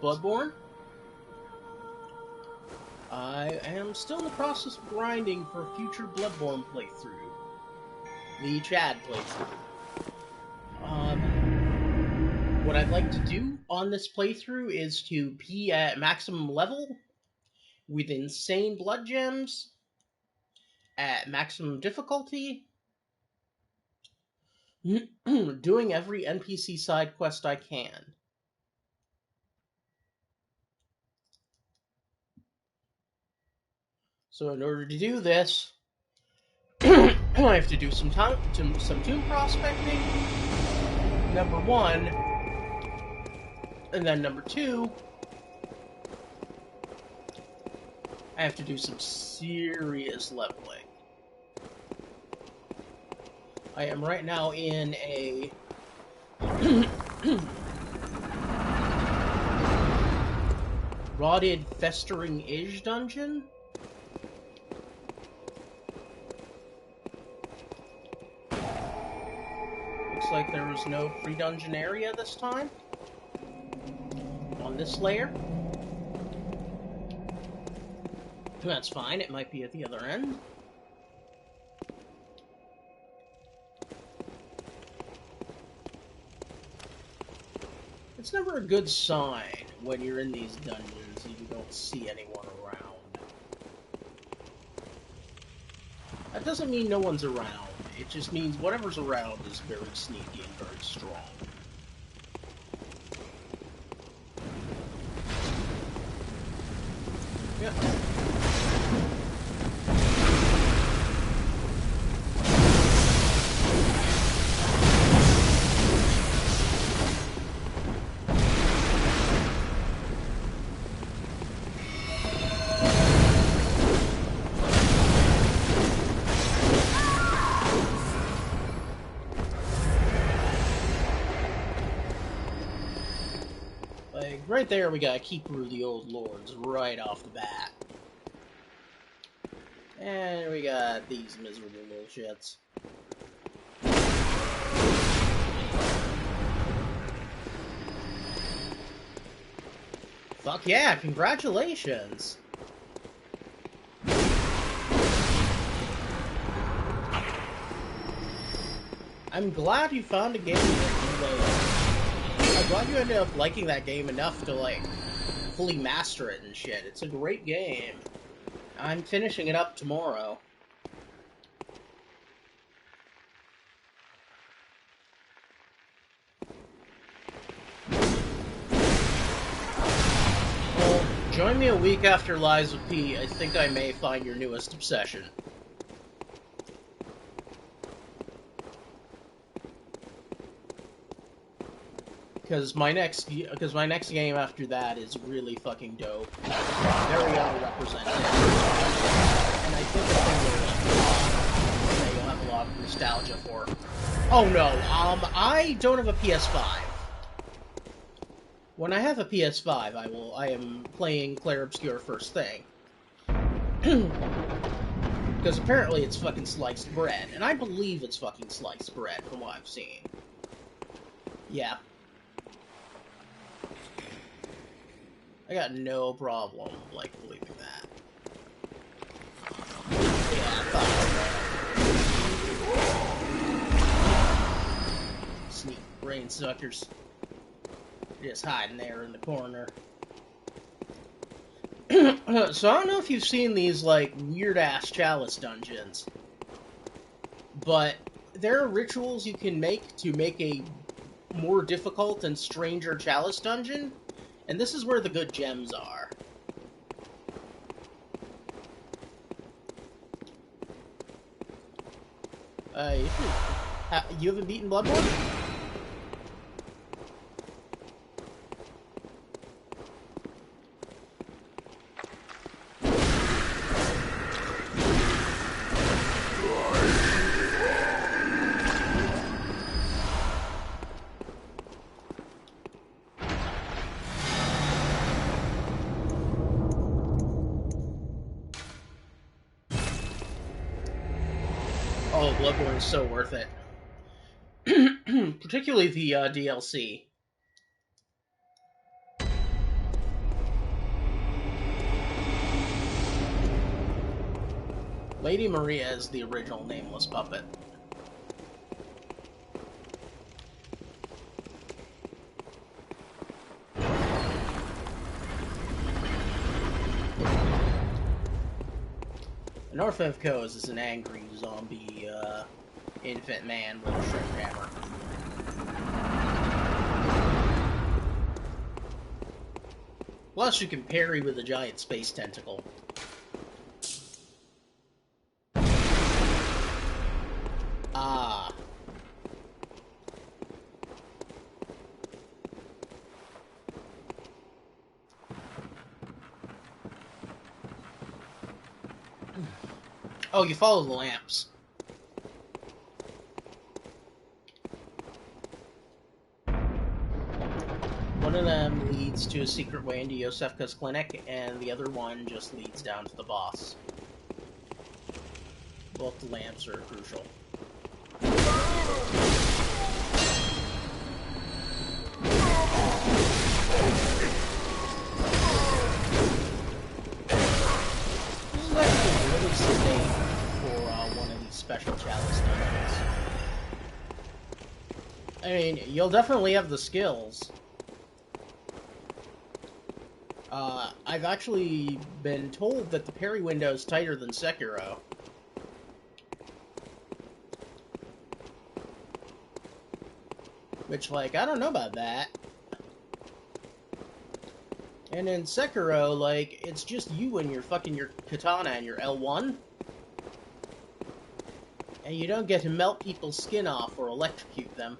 Bloodborne. I am still in the process of grinding for a future Bloodborne playthrough. The Chad playthrough. What I'd like to do on this playthrough is to be at maximum level, with insane blood gems, at maximum difficulty, doing every NPC side quest I can. So in order to do this, I have to do some tomb prospecting, number one, and then number two, I have to do some serious leveling. I am right now in a rotted, festering Ij dungeon. Looks like there was no free dungeon area this time on this layer. That's fine, it might be at the other end. It's never a good sign when you're in these dungeons and you don't see anyone around. That doesn't mean no one's around, it just means whatever's around is very sneaky and very strong. Yeah. Right there, we got Keeper of the Old Lords right off the bat. And we got these miserable little shits. Fuck yeah, congratulations! I'm glad you found a game that you like. I'm glad you ended up liking that game enough to, like, fully master it and shit. It's a great game. I'm finishing it up tomorrow. Well, join me a week after Lies of P. I think I may find your newest obsession. Because my next game after that is really fucking dope. Very underrepresented. And I think it's that you'll have a lot of nostalgia for. Oh no, I don't have a PS5. When I have a PS5, I am playing Clair Obscur first thing. Because apparently it's fucking sliced bread. And I believe it's fucking sliced bread from what I've seen. Yeah. I got no problem, like, believing that. Yeah, fuck. Sneak brain suckers. Just hiding there in the corner. So I don't know if you've seen these, like, weird-ass chalice dungeons. But there are rituals you can make to make a more difficult and stranger chalice dungeon. And this is where the good gems are. You haven't beaten Bloodborne? Oh, Bloodborne is so worth it. Particularly the DLC. Lady Maria is the original nameless puppet. An Orphevkos is an angry zombie infant man with a shrimp hammer. Plus, you can parry with a giant space tentacle. Ah. Oh, you follow the lamps. One of them leads to a secret way into Yosefka's clinic, and the other one just leads down to the boss. Both the lamps are crucial. This is actually really sedate for one of these special chalice dungeons. I mean, you'll definitely have the skills. I've actually been told that the parry window is tighter than Sekiro. Which, like, I don't know about that. And in Sekiro, like, it's just you and your katana and your L1. And you don't get to melt people's skin off or electrocute them.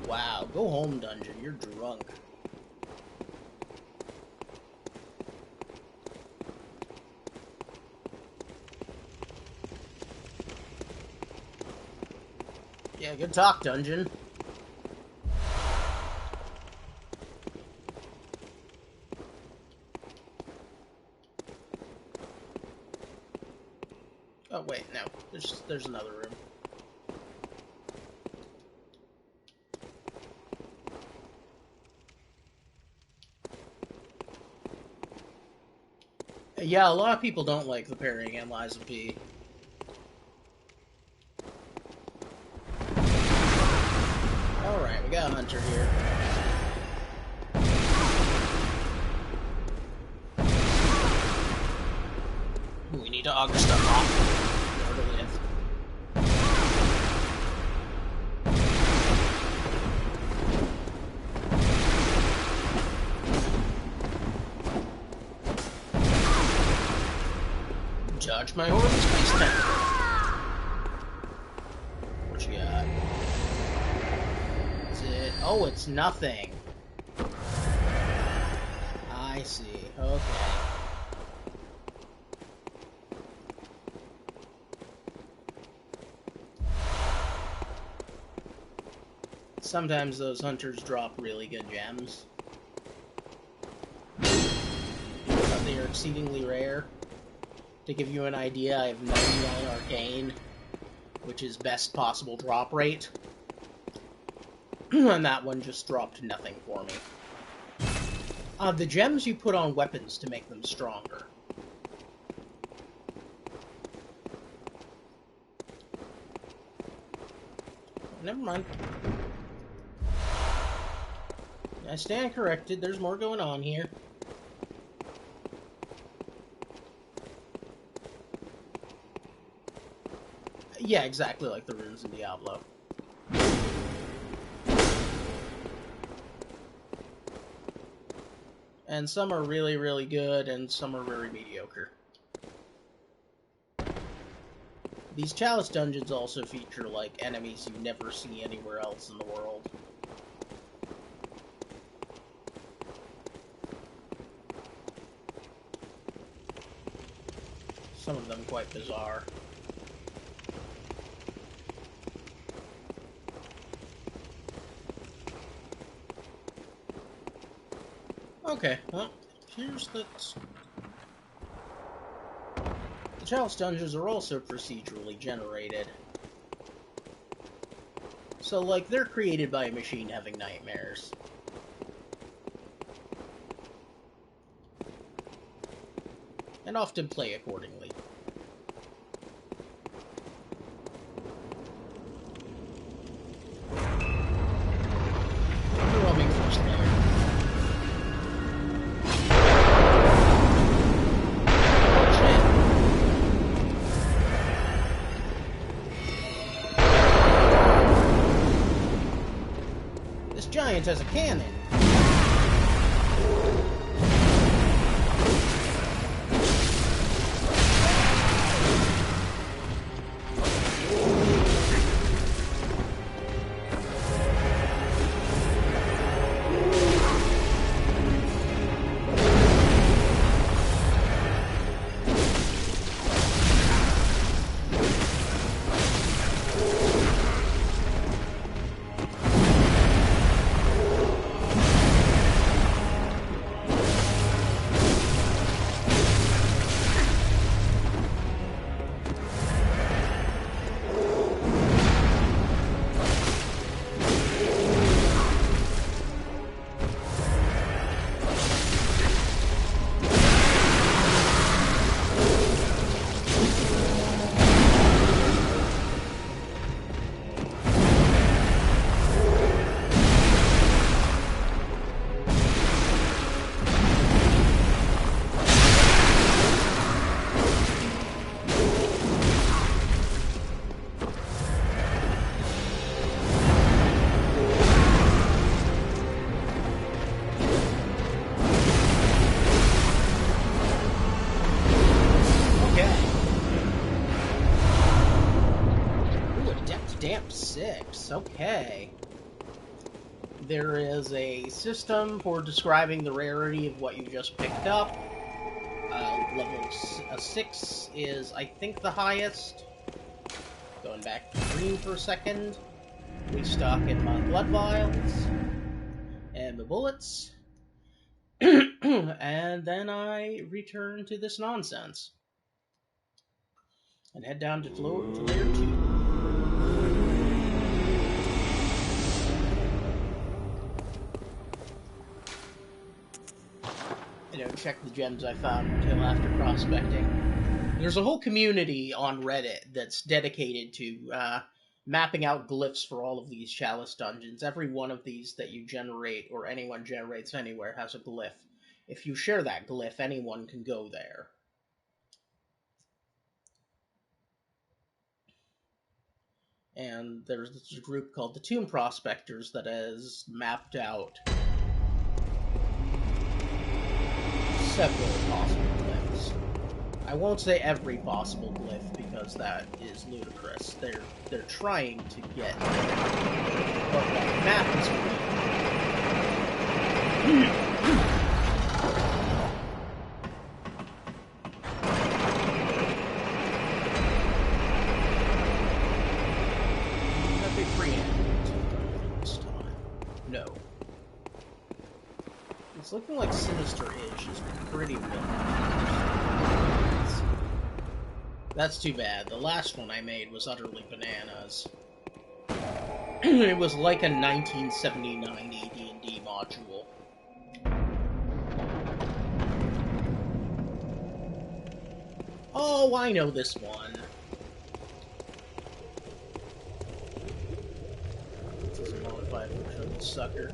Wow, go home, dungeon. You're drunk. Yeah, good talk, dungeon. Oh, wait, no. There's another room. Yeah, a lot of people don't like the parrying in Lies of P. Alright, we got a hunter here. We need to auger stuff off in order to live. Judge my horrible space tentacle. What you got? Is it? Oh, it's nothing. I see. Okay. Sometimes those hunters drop really good gems. But they are exceedingly rare. To give you an idea, I have 99 arcane, which is best possible drop rate. And that one just dropped nothing for me. The gems you put on weapons to make them stronger. Never mind. I stand corrected, there's more going on here. Yeah, exactly like the runes in Diablo. And some are really, really good, and some are very mediocre. These chalice dungeons also feature, like, enemies you never see anywhere else in the world. Some of them quite bizarre. Okay, well, here's the... The chalice dungeons are also procedurally generated. So, like, they're created by a machine having nightmares. And often play accordingly. Overwhelming first layer. This giant has a cannon. Damp 6, okay. There is a system for describing the rarity of what you just picked up. Level 6 is, I think, the highest. Going back to green for a second. Restocking my blood vials. And the bullets. And then I return to this nonsense. And head down to layer 2. I don't check the gems I found until after prospecting. There's a whole community on Reddit that's dedicated to mapping out glyphs for all of these chalice dungeons. Every one of these that you generate, or anyone generates anywhere, has a glyph. If you share that glyph, anyone can go there. And there's this group called the Tomb Prospectors that has mapped out several possible glyphs. I won't say every possible glyph because that is ludicrous. They're trying to get what that map is Have they preempted this time? No. It's looking like Sinister Edge is pretty well. That's too bad. The last one I made was utterly bananas. It was like a 1979 AD&D module. Oh, I know this one. This is a modified version of the sucker.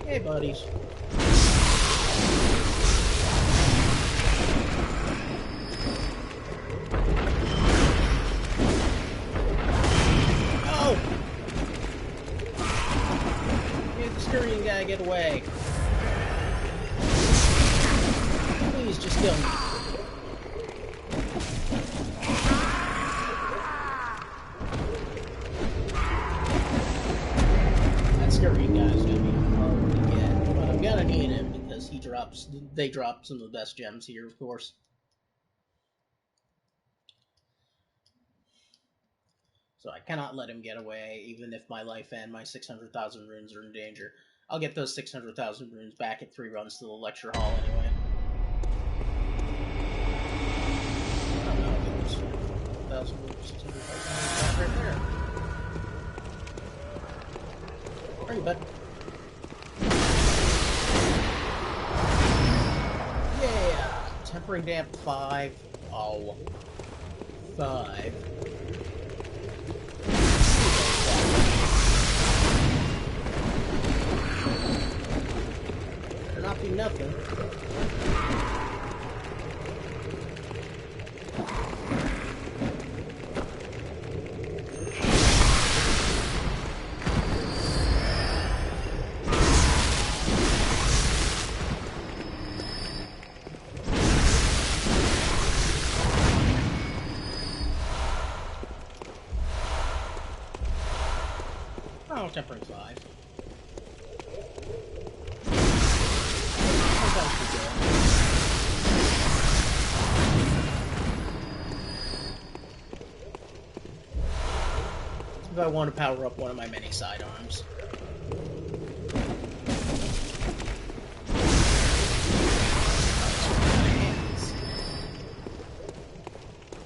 Hey, buddies. Oh! Hey, the scurrying guy, get away. Please, just kill me. That scurrying guy's gonna be hard to get, but I'm gonna need him because they drop some of the best gems here, of course. So I cannot let him get away, even if my life and my 600,000 runes are in danger. I'll get those 600,000 runes back at 3 runs to the lecture hall anyway. I don't know, I'll get those 600,000 runes back right there. Where are you, bud? Yeah! Tempering damp 5. Oh. 5. Better not be nothing. Oh, tempering 5. If I want to power up one of my many sidearms.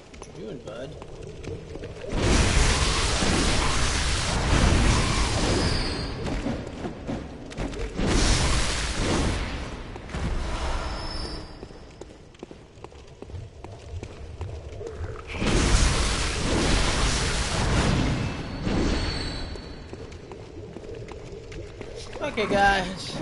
What you doing, bud? Okay, guys.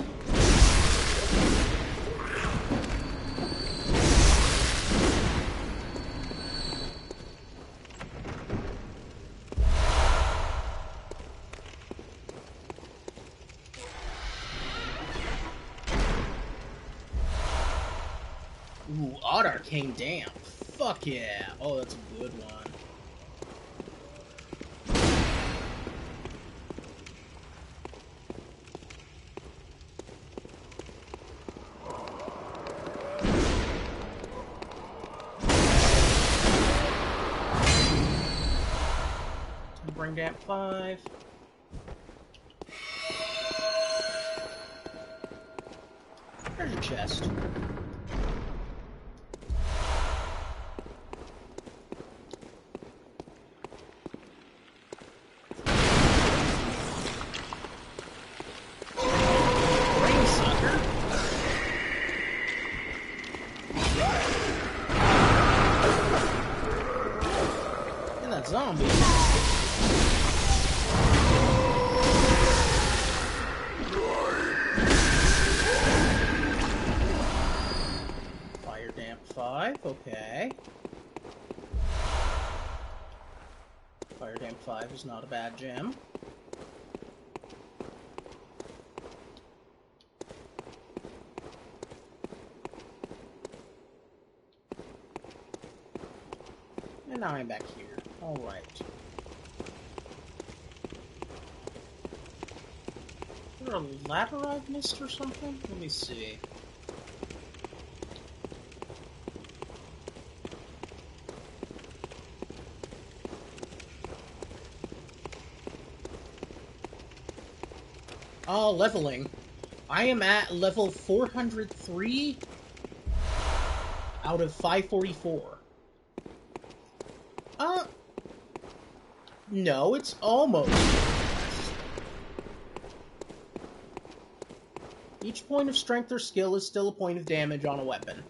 Ooh, Odd Arcane Damp. Fuck yeah. Oh, that's a good one. Tempering Damp 5. There's a chest. Brain sucker. And that zombie. Fire Damp 5, okay. Fire Damp 5 is not a bad gem. And now I'm back here. Alright. Is there a ladder I've missed or something? Let me see. Oh, leveling. I am at level 403 out of 544. No, it's almost. Each point of strength or skill is still a point of damage on a weapon.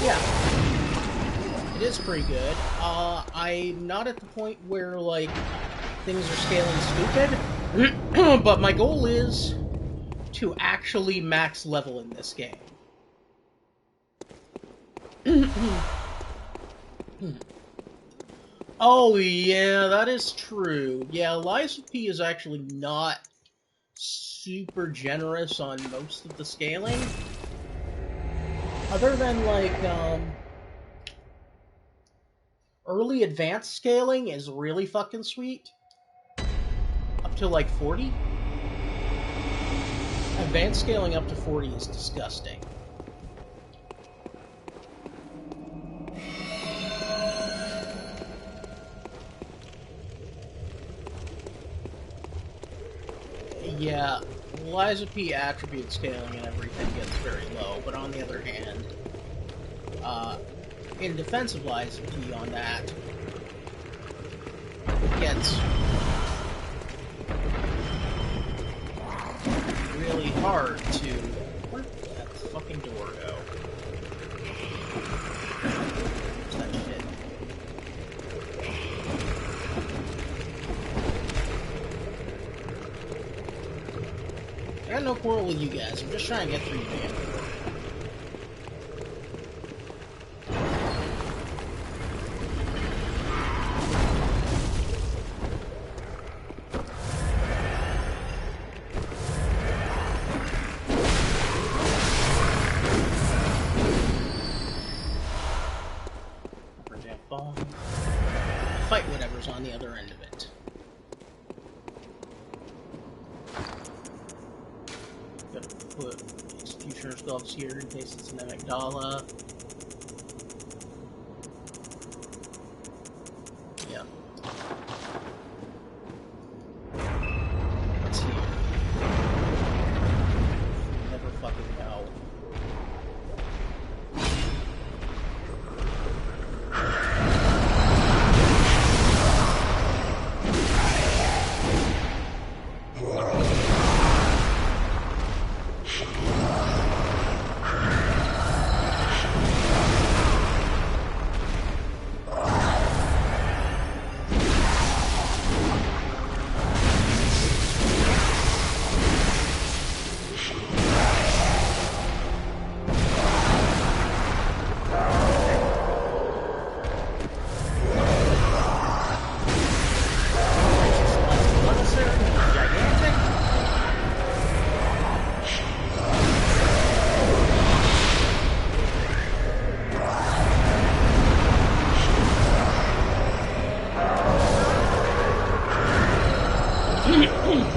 Yeah. It is pretty good. I'm not at the point where, like, things are scaling stupid, but my goal is to actually max level in this game. Oh, yeah, that is true. Yeah, Lies of P is actually not super generous on most of the scaling. Other than, like, early advanced scaling is really fucking sweet. Up to, like, 40. Advanced scaling up to 40 is disgusting. Yeah, Liza P attribute scaling and everything gets very low, but on the other hand, uh, in defense of Liza P on that, it gets really hard to... Where did that fucking door go? Where's that shit? I got no quarrel with you guys. I'm just trying to get through the damn door. Bomb. Fight whatever's on the other end of it. Gotta put Executioner's gloves here in case it's an amygdala. Yeah. What's here? Never fucking know.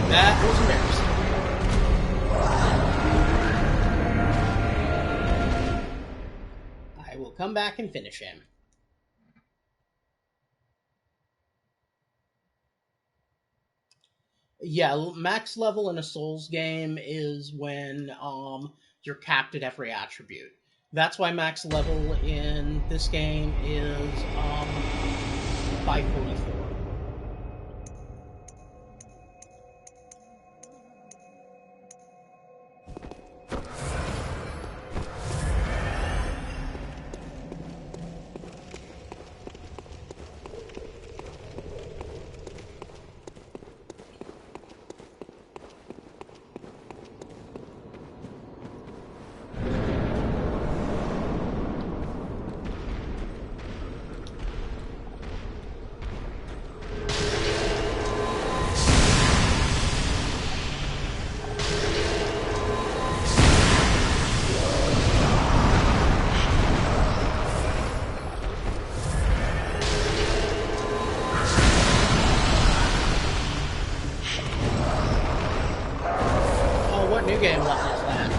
That was embarrassing. I will come back and finish him. Yeah, max level in a Souls game is when you're capped at every attribute. That's why max level in this game is 544. What new game level is that?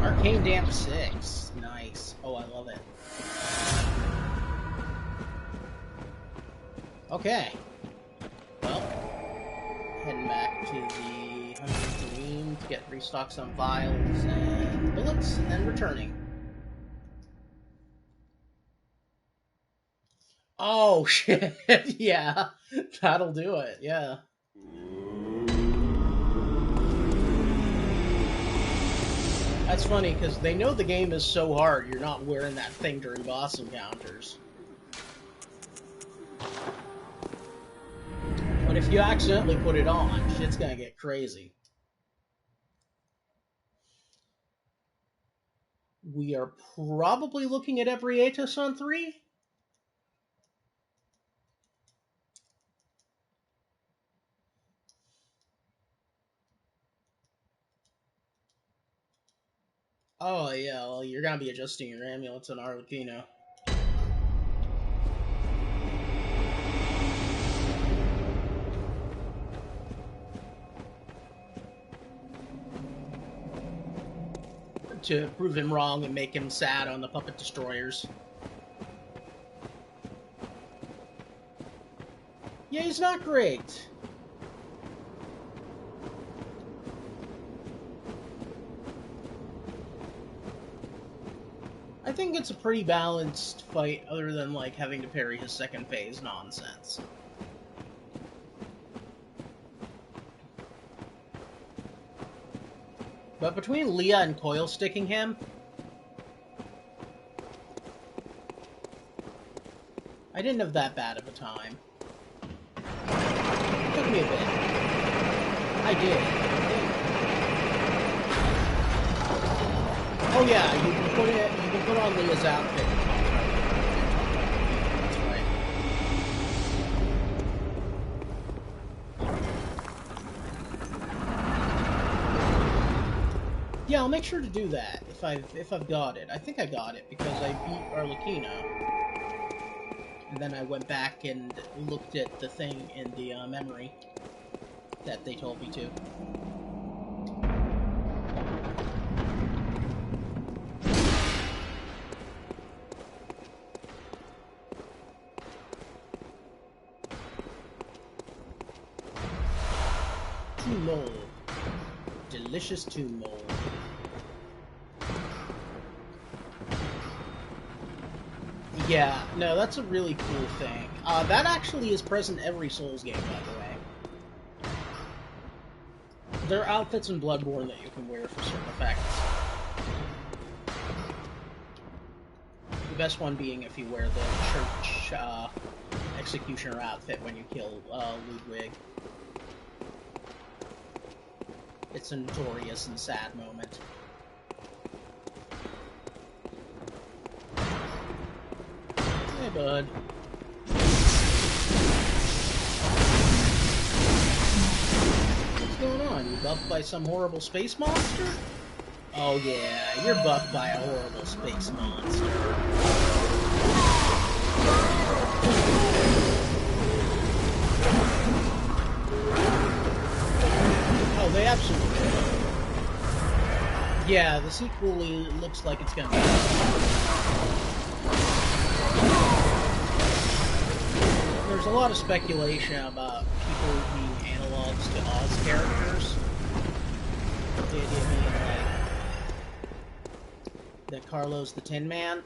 Arcane Damp 6. Nice. Oh, I love it. Okay. Well, heading back to the Hunter's Dream to get restock some vials and bullets, and then returning. Oh, shit. Yeah. That'll do it. Yeah. That's funny, because they know the game is so hard, you're not wearing that thing during boss encounters. But if you accidentally put it on, shit's gonna get crazy. We are probably looking at Ebrietos on 3? Oh, yeah, well, you're gonna be adjusting your amulets on Arlecchino. To prove him wrong and make him sad on the Puppet Destroyers. Yeah, he's not great. I think it's a pretty balanced fight, other than, like, having to parry his second phase nonsense. But between Leah and Coil sticking him, I didn't have that bad of a time. It took me a bit. I did. Oh yeah, you can put on Leah's outfit. That's right. Yeah, I'll make sure to do that if I've got it. I think I got it because I beat Arlecchino. And then I went back and looked at the thing in the memory that they told me to. Tomb mold. Delicious tomb mold. Yeah, no, that's a really cool thing. That actually is present every Souls game, by the way. There are outfits in Bloodborne that you can wear for certain effects. The best one being if you wear the church executioner outfit when you kill Ludwig. It's a notorious and sad moment. Hey, bud. What's going on? You buffed by some horrible space monster? Oh yeah, you're buffed by a horrible space monster. Oh, they absolutely do. Yeah, the sequel looks like it's gonna be. There's a lot of speculation about people being analogs to Oz characters. The idea being like that Carlos the Tin Man.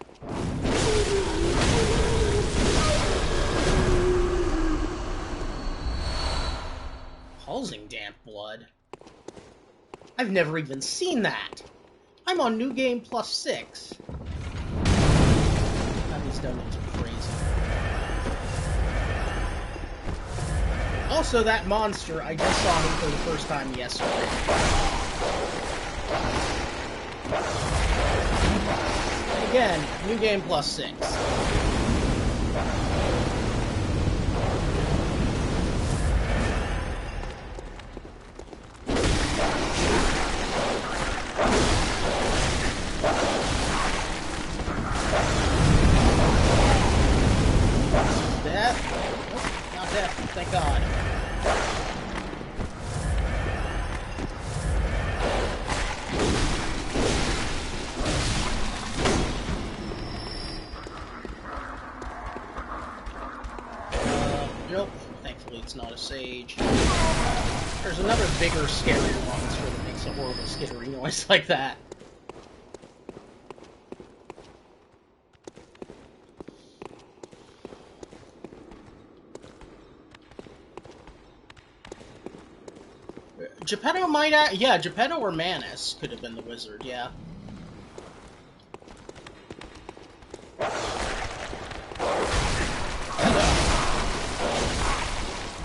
Halsing Damp Blood? I've never even seen that! I'm on New Game Plus 6. These donuts are crazy. Also, that monster, I just saw him for the first time yesterday. And again, New Game Plus 6. Thank God. Nope. Thankfully it's not a sage. There's another bigger, scarier monster that makes a horrible skittery noise like that. Geppetto might yeah, Geppetto or Manus could have been the wizard, yeah.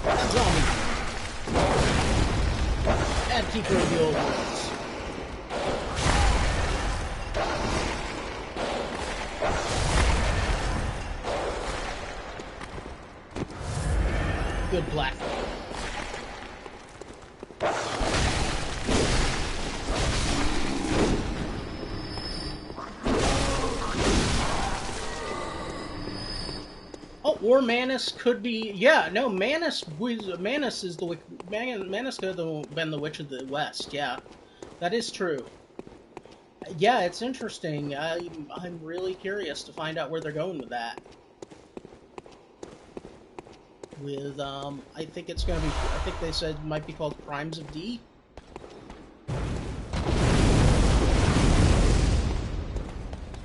That's zombie. And keeper of the old worlds. Good platform. Oh, or Manus could be. Yeah, no, Manus is the Manus could have been the Witch of the West. Yeah, that is true. Yeah, it's interesting. I'm really curious to find out where they're going with that. With I think it's gonna be. I think they said it might be called Crimes of D.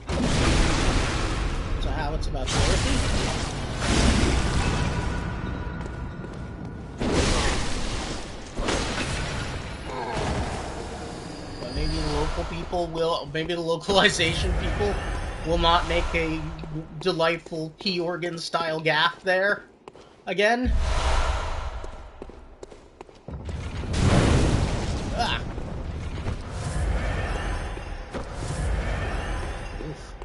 So how it's about Dorothy. Maybe the local people will, maybe the localization people will not make a delightful P organ style gaff there again. Ah. Oof.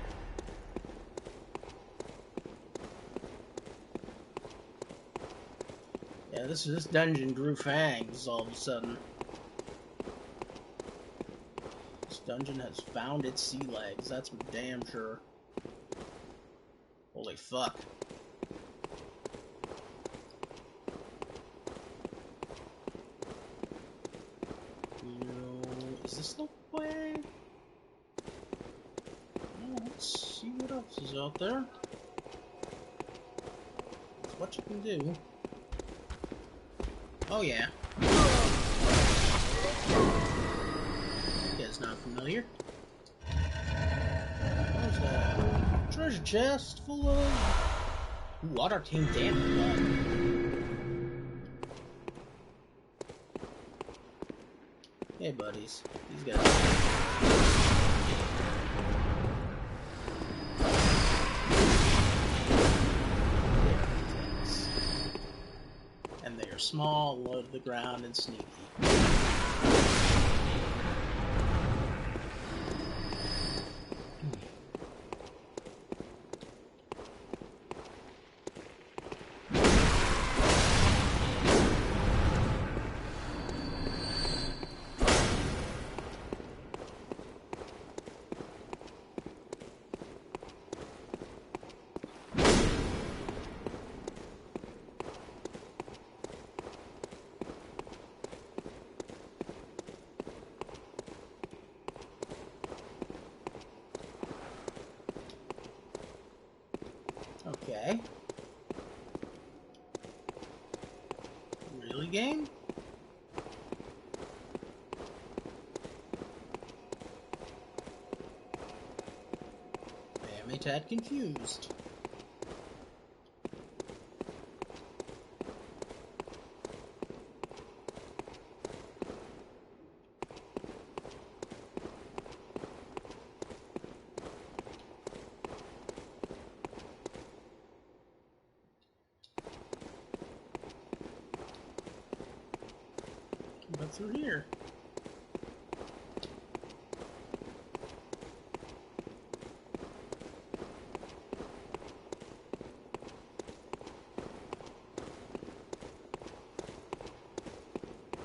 Yeah, this dungeon grew fangs all of a sudden. This dungeon has found its sea legs, that's for damn sure. Holy fuck. Is this the way? Oh, let's see what else is out there. That's what you can do. Oh yeah. Is not familiar. There's a treasure chest full of water team damn blood. Hey buddies, these guys. And they are small, low to the ground, and sneaky. Okay. Really, game? I am a tad confused. But through here.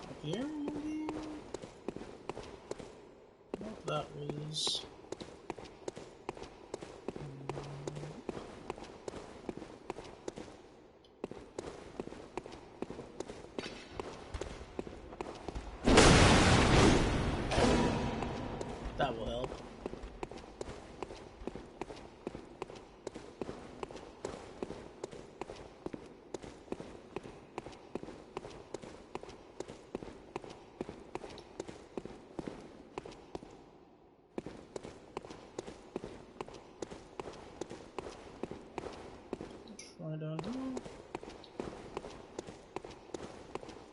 Up here, maybe? Nope, that was... That will help. Try down here.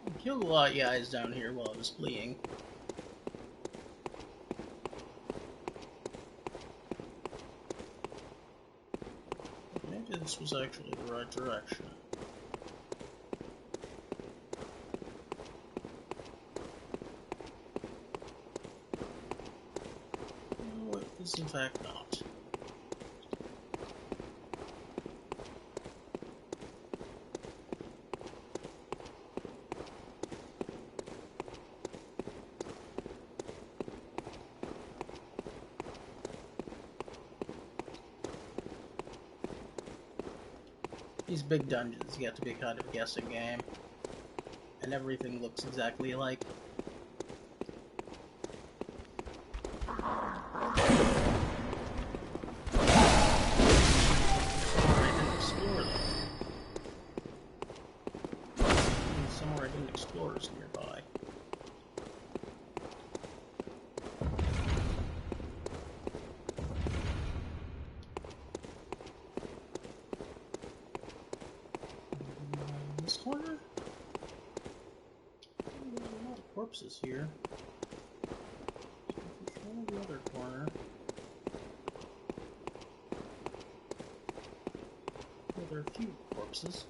I killed a lot of guys down here while I was fleeing. this was actually the right direction. No, it is in fact not. These big dungeons get to be kind of a guessing game, and everything looks exactly alike. Somewhere I didn't explore is nearby. This corner? Oh, there's a lot of corpses here. Try the other corner. Well, there are a few corpses.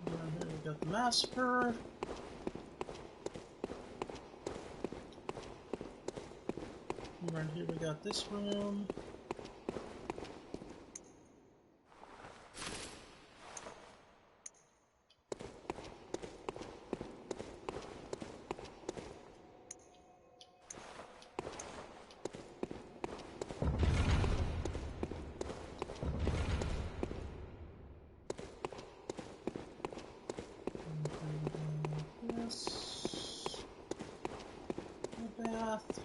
Down here we got the massacre. Right here we got this room. This. A bath.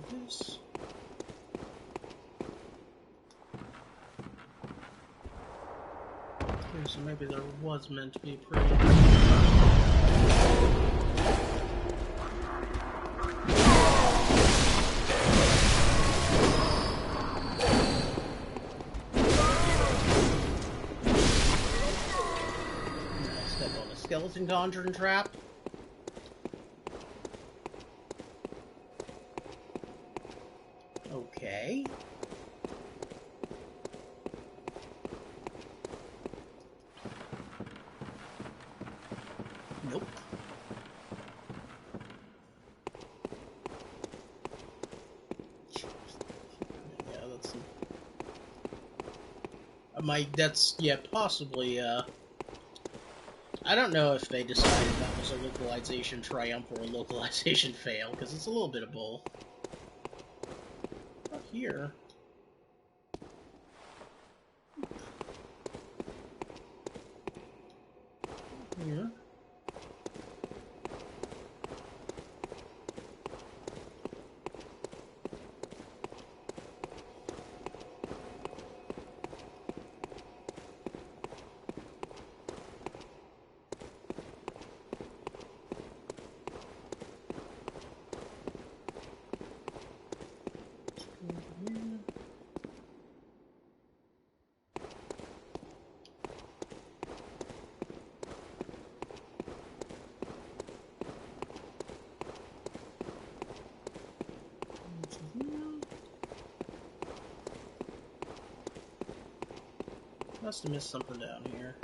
This. Okay, so maybe there was meant to be pretty. Step on a skeleton conjuring trap. Okay. Nope. Yeah, that's yeah, possibly, I don't know if they decided that was a localization triumph or a localization fail, because it's a little bit of both. Not here. Here. Must have missed something down here.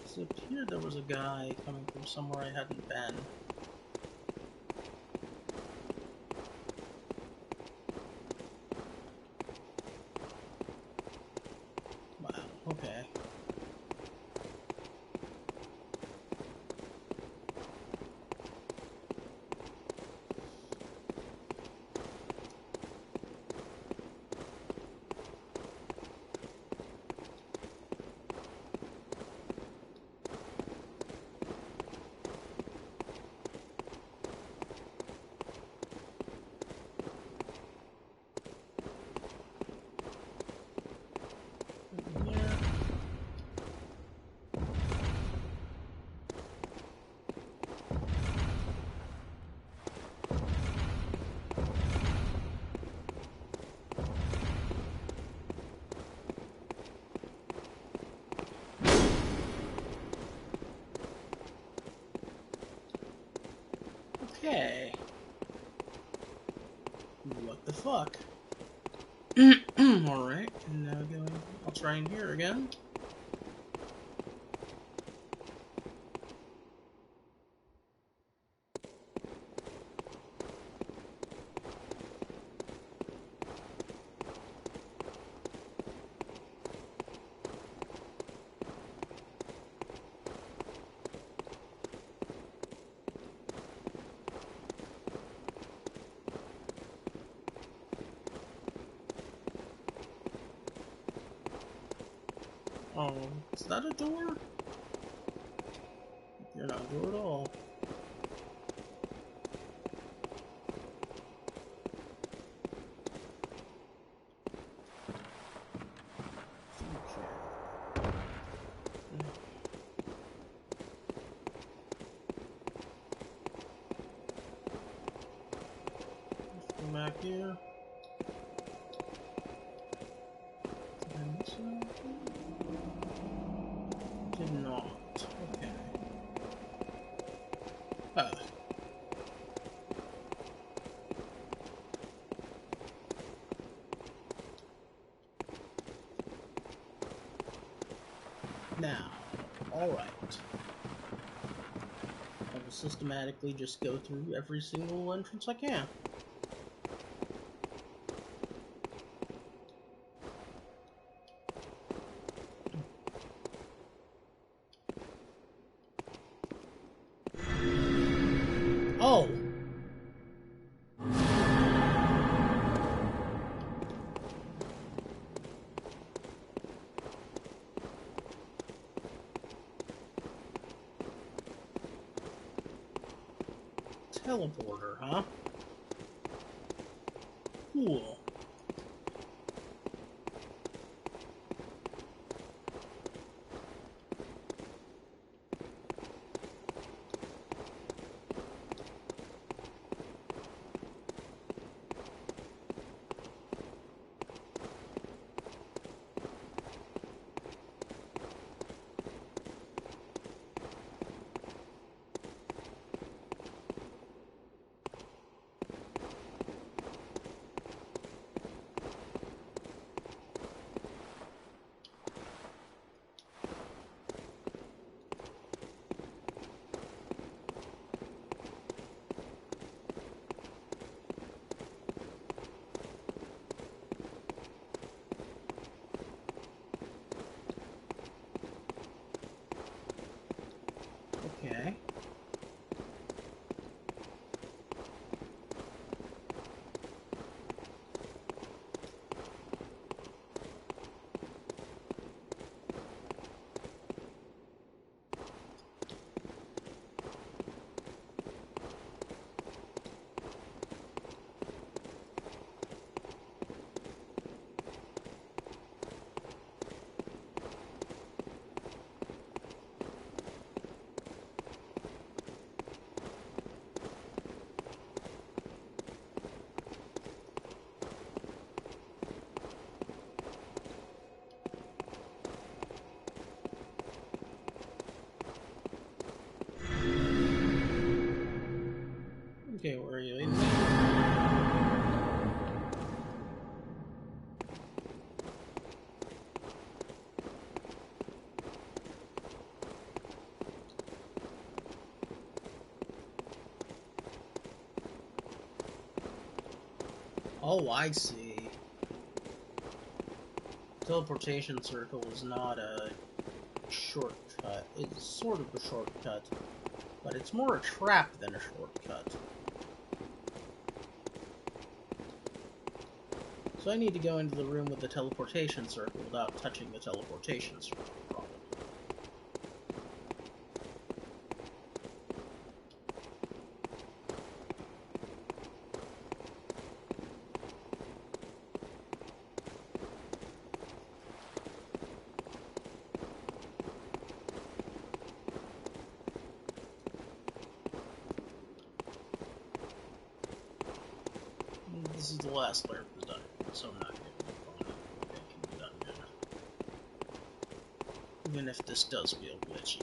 So up here there was a guy coming from somewhere I hadn't been. Wow, okay. Okay. What the fuck? Alright, and now I'll try in here again. Oh, is that a door? You're not a door at all. Let's go back here. Did I miss anything? Did not. Okay. Now, alright. I will systematically just go through every single entrance I can. Oh! Teleporter, huh? Cool. Okay. Okay, where are you in? Oh, I see. Teleportation circle is not a shortcut. It's sort of a shortcut, but it's more a trap than a shortcut. So I need to go into the room with the teleportation circle without touching the teleportation circle, probably. This is the last layer of the dungeon, so I'm not getting the dungeon. Even if this does feel glitchy.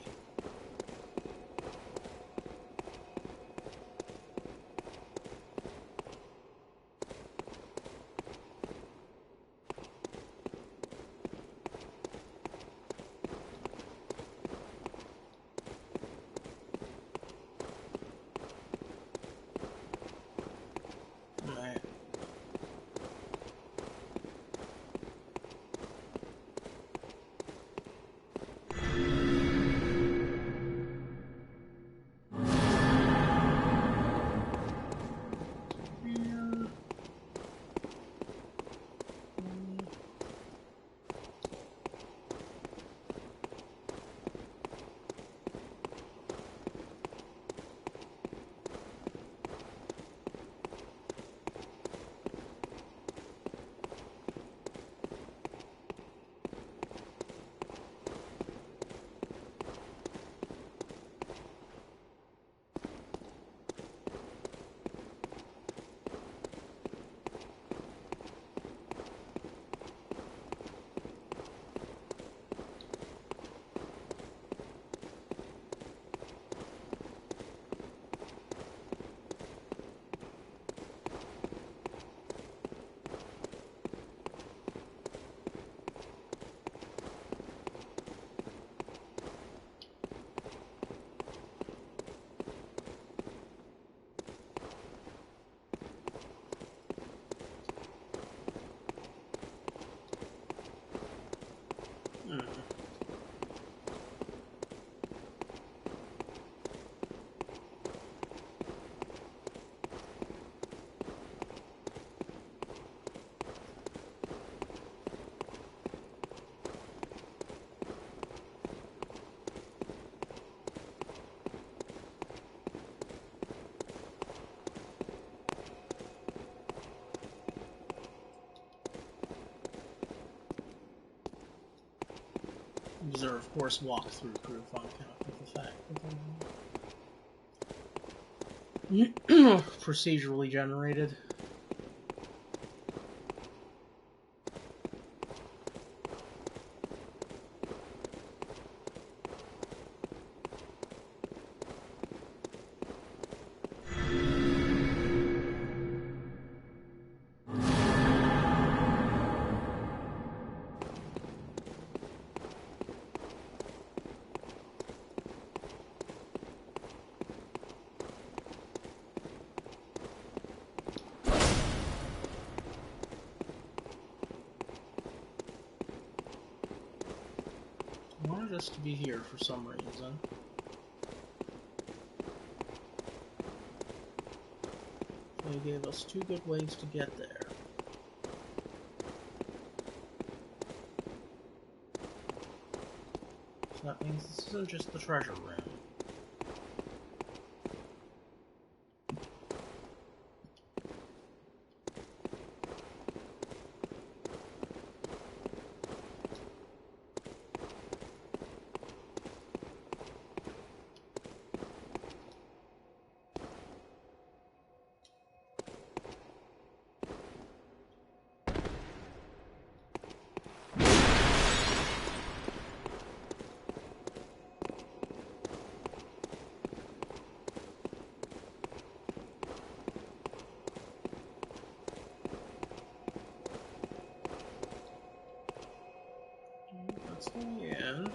those are, of course, walkthrough proof on account of the fact that they're procedurally generated. I wanted us to be here for some reason. They gave us 2 good ways to get there. So that means this isn't just the treasure room. Yeah.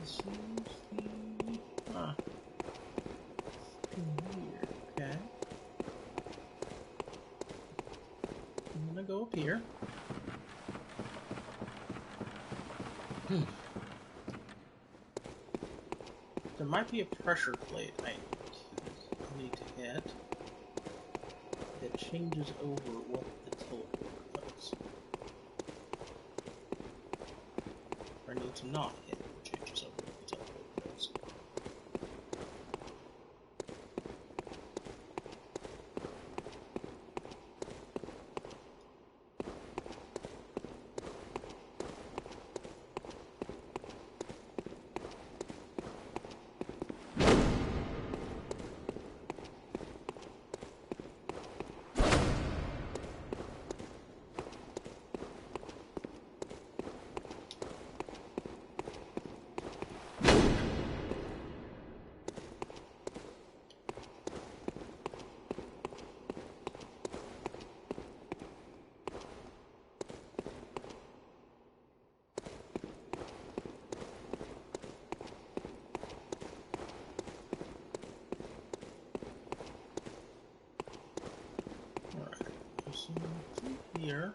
This is the... Huh. Weird. Okay. I'm gonna go up here. There might be a pressure plate I need to hit that changes over what the teleporter does. Or I need to not hit what changes over what the teleporter does. Here.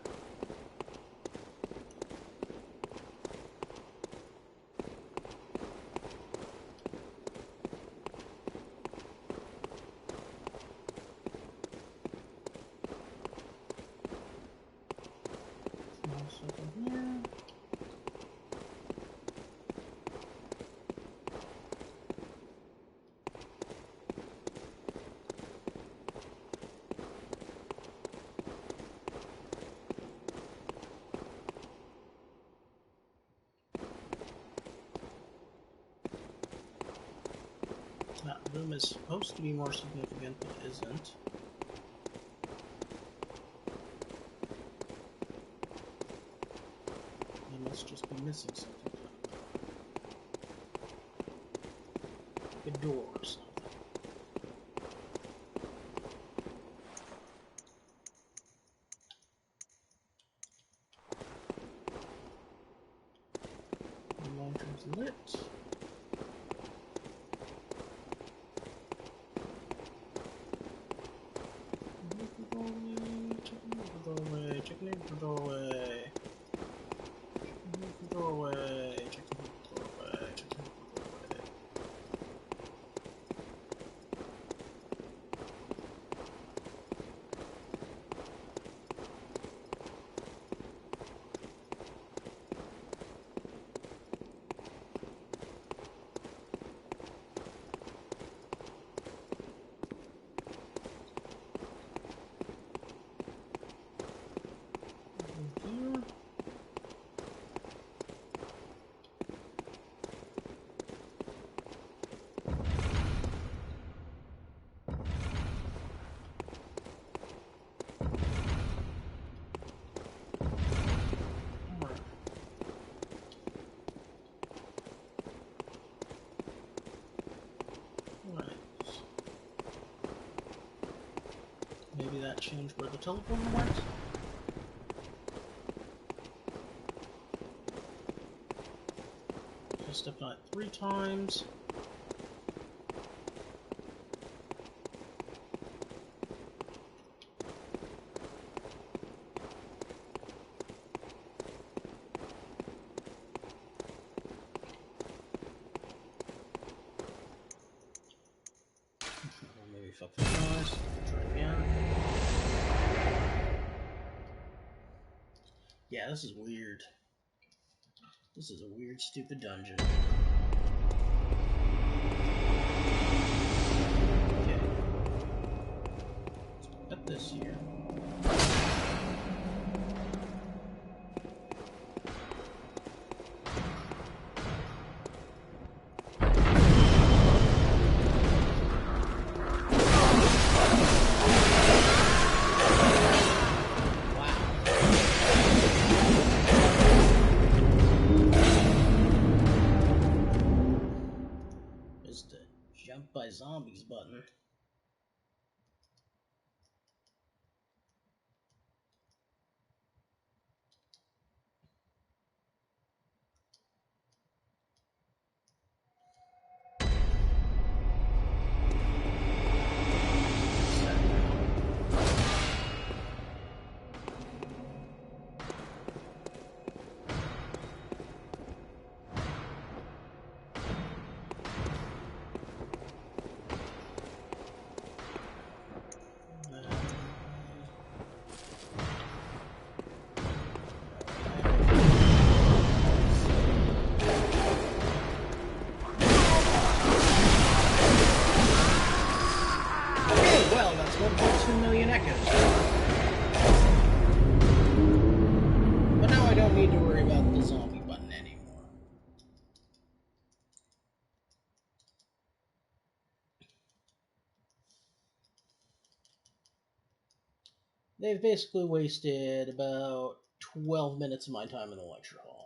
That room is supposed to be more significant, but isn't. I must just be missing something. Like a door or something. The lantern's lit. Check the doorway. Check the doorway. Check the doorway. Check the doorway. maybe that changed where the teleporter went? I stepped on it 3 times. Maybe fuck this noise. Try again. Yeah, this is weird. This is a weird, stupid dungeon. Okay. Let's put this here. Jump by zombies button. Well, that's 1.2 million echoes. But now I don't need to worry about the zombie button anymore. They've basically wasted about 12 minutes of my time in the lecture hall.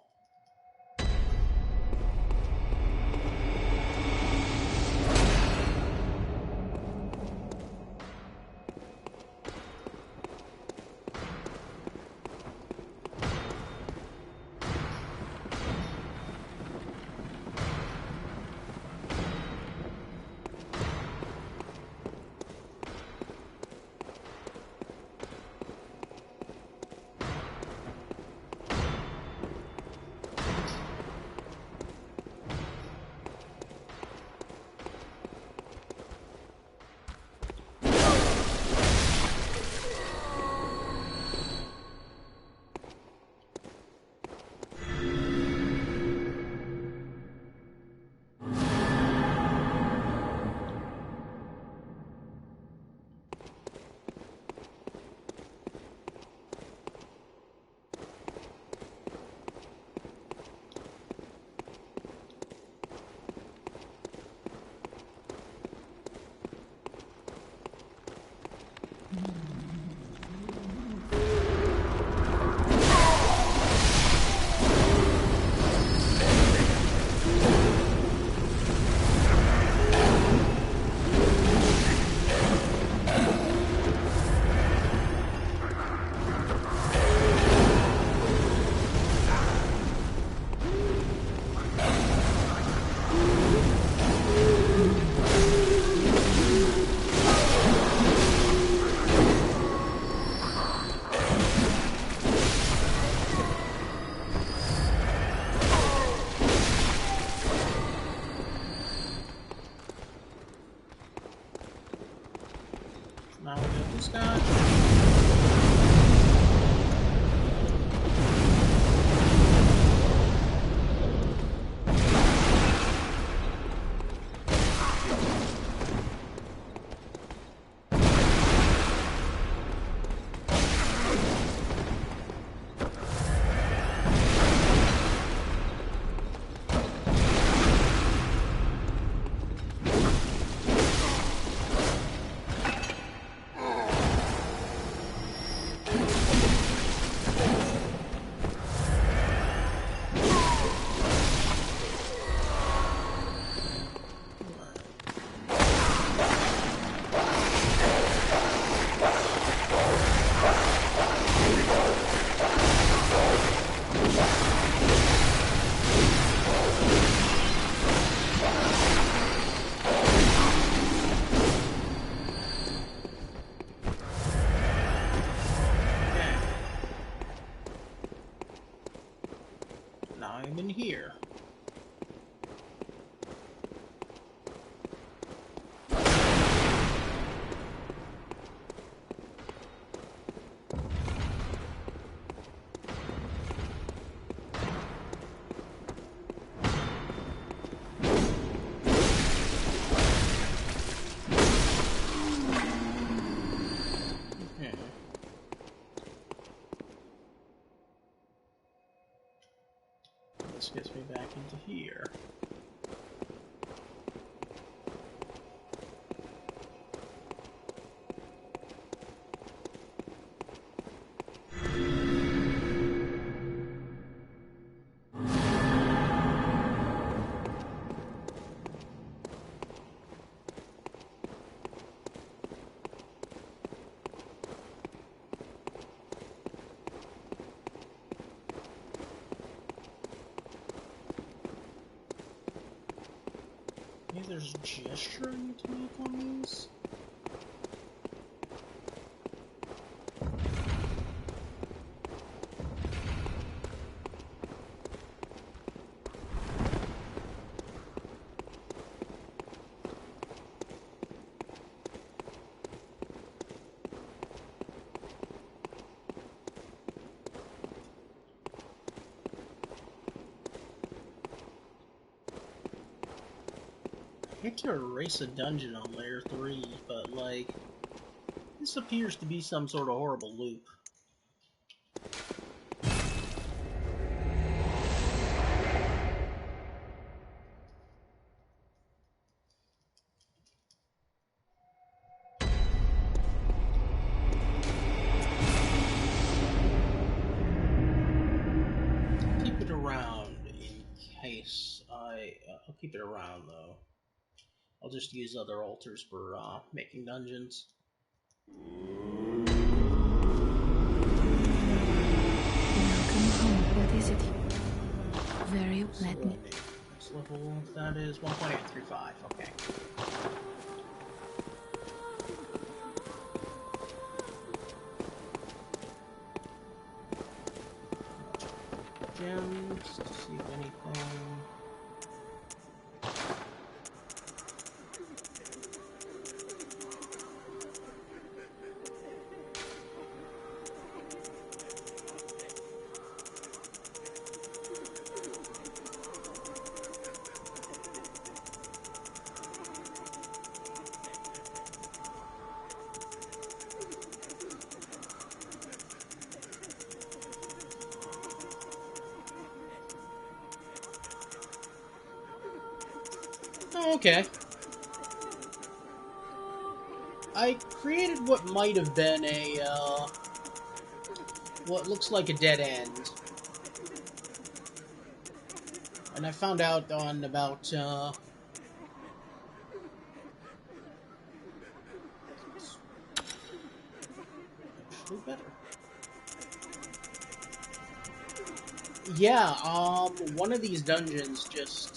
Now we got this guy. this gets me back into here. Maybe there's a gesture I need to make on these? I hate to erase a dungeon on layer 3, but like, this appears to be some sort of horrible loop. Keep it around in case I'll keep it around though. I'll just use other altars for making dungeons. Welcome home. What is it? Very let me. Next level, that is 1.835. Okay. Gems to see if anything. Oh, okay. I created what might have been a, what looks like a dead end. And I found out on about, actually better. Yeah, one of these dungeons just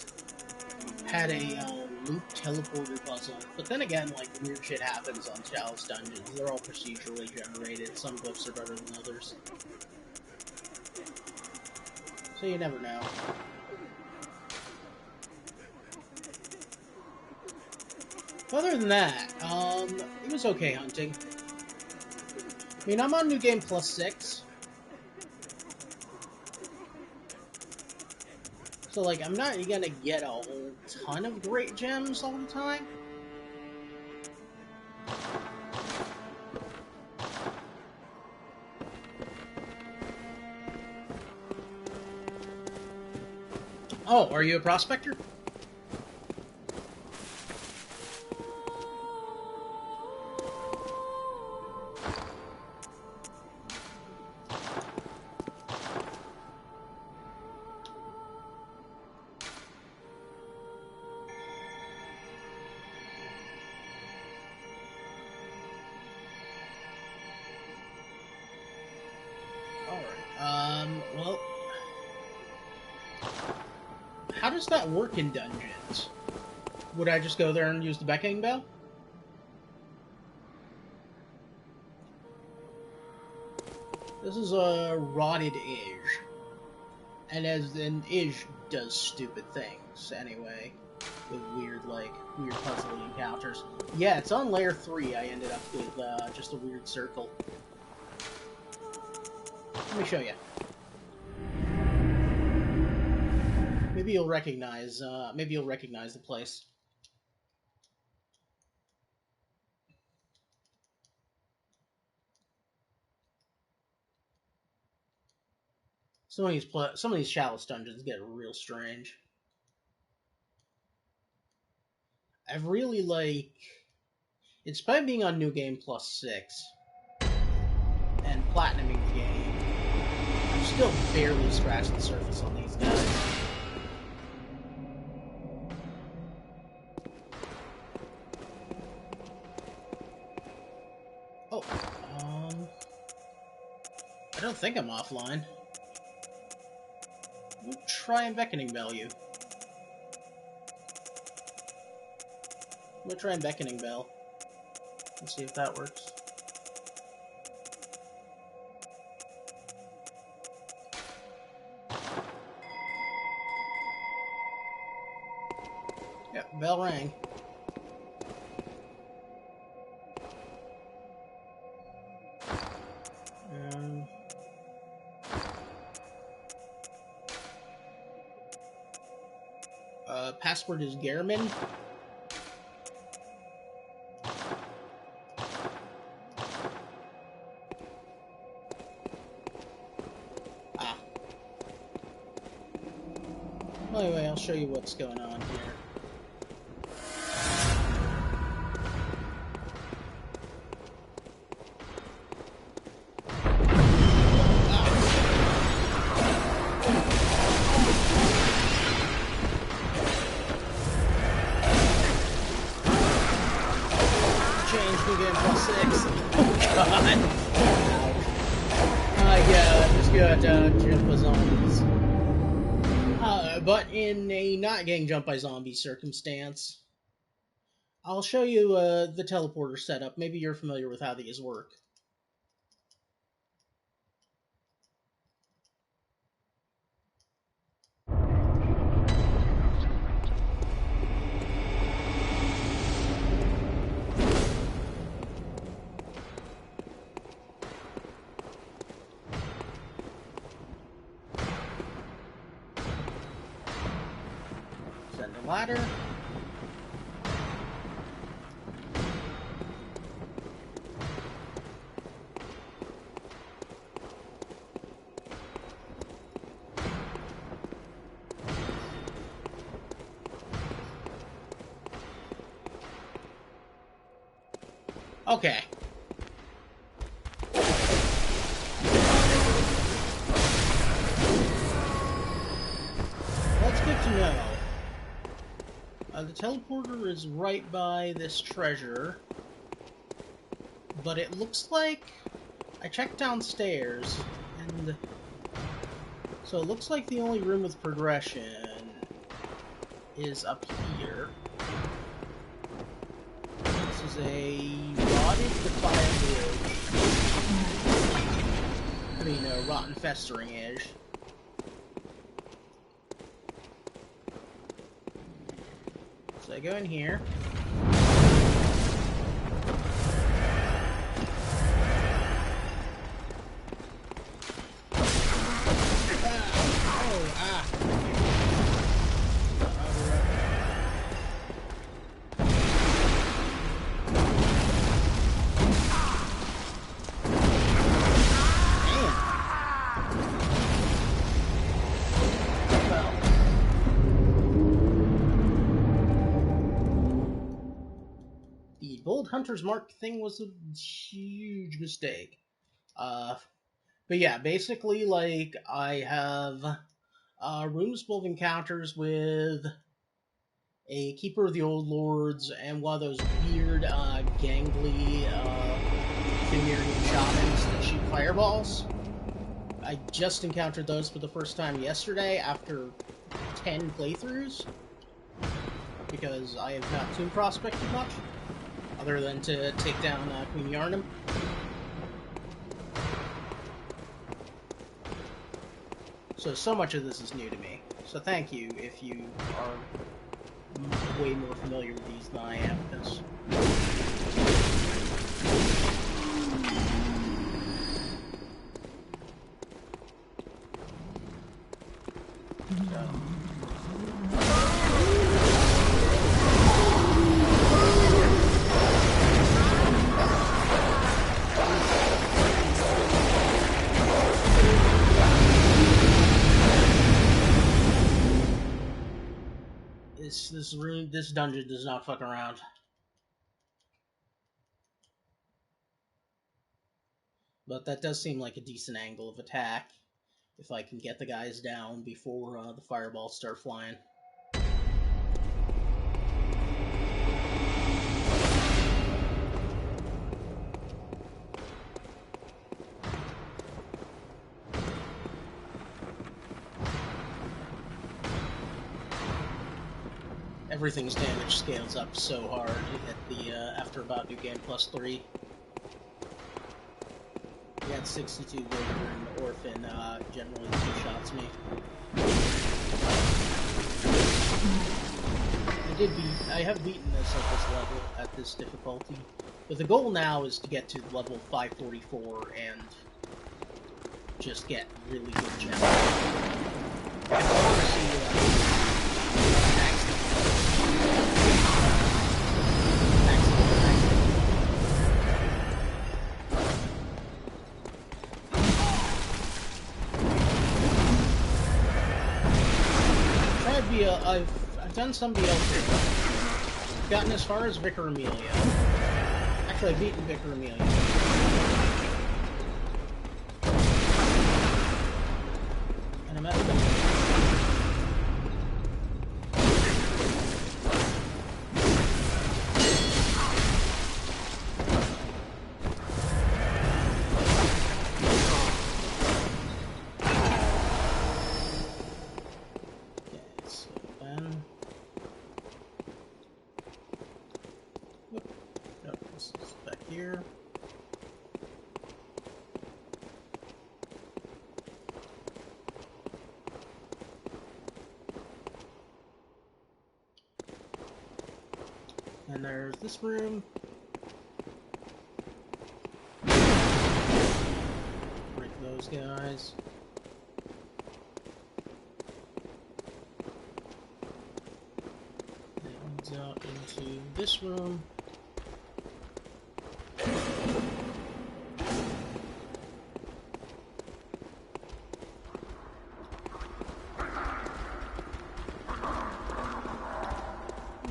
had a loop teleporter puzzle. But then again, like, weird shit happens on Chalice dungeons. They're all procedurally generated. Some glyphs are better than others. So you never know. Other than that, it was okay hunting. I mean, I'm on New Game Plus 6. So, like, I'm not gonna get a whole ton of great gems all the time. Oh, are you a prospector? Well, how does that work in dungeons? Would I just go there and use the beckoning bell? This is a rotted Ij. And as an Ij does stupid things, anyway. With weird puzzling encounters. Yeah, it's on layer 3. I ended up with, just a weird circle. Let me show you. Maybe you'll recognize the place. some of these chalice dungeons get real strange. I really like. It's by being on New Game Plus 6 and platinuming the game. I've still barely scratched the surface on these guys. Oh, I don't think I'm offline. We'll try and beckoning bell you. We'll try and beckoning bell. Let's see if that works. Yep, bell rang. Password is Garrett. Well, anyway, I'll show you what's going on here. But in a not getting jumped by zombies circumstance, I'll show you the teleporter setup. Maybe you're familiar with how these work. Send a ladder. Okay. That's good to know. The teleporter is right by this treasure, but it looks like I checked downstairs, and so it looks like the only room with progression is up here. This is a rotted defiled edge. I mean, a rotten festering edge. So I go in here. Hunter's Mark thing was a huge mistake. But yeah, basically, like, I have rooms full of encounters with a Keeper of the Old Lords and one of those weird, gangly, Fimirian shamans that shoot fireballs. I just encountered those for the first time yesterday after 10 playthroughs, because I have not Tomb Prospected much, other than to take down Queen Yarnum. So much of this is new to me. So thank you if you are way more familiar with these than I am, because... this dungeon does not fuck around. But that does seem like a decent angle of attack. If I can get the guys down before the fireballs start flying. Everything's damage scales up so hard at the after about New Game Plus 3. We had 62 Vigor and Orphan generally two-shots me. I have beaten this at this level, at this difficulty. But the goal now is to get to level 544 and just get really good gems. I want to see I've done some DLC. I've gotten as far as Vicar Amelia. Actually, I've beaten Vicar Amelia. And I'm at the here. And there's this room. Break those guys. It leads out into this room.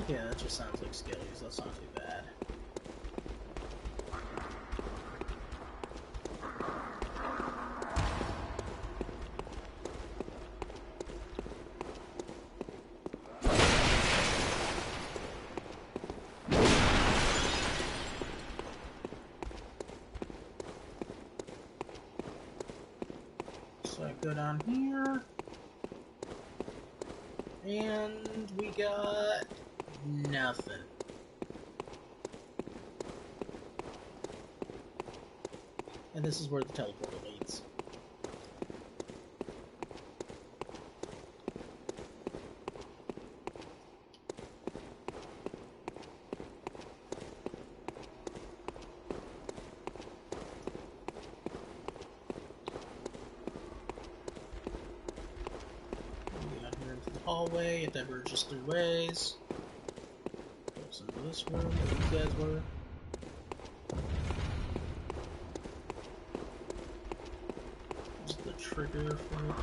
Yeah, that just sounds like skillies. That's not too bad. So I go down here. And we got nothing. And this is where the teleporter leads. We got here into the hallway, it diverges through ways. Goes into this room where you guys were. Trigger for it.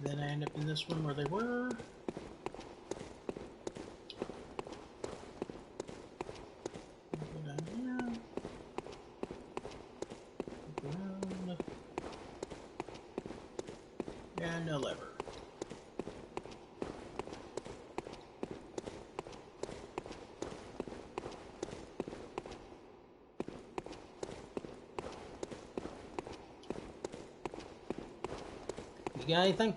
Then I end up in this room where they were. Go down here. Look around. And no lever. You got anything?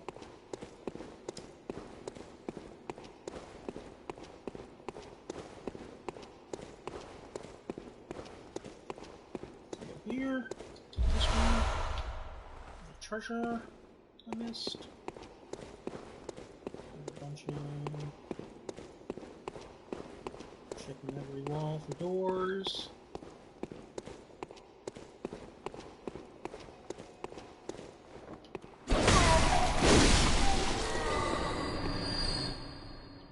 Go here. This one. The treasure I missed. A bunch of checking every wall for doors.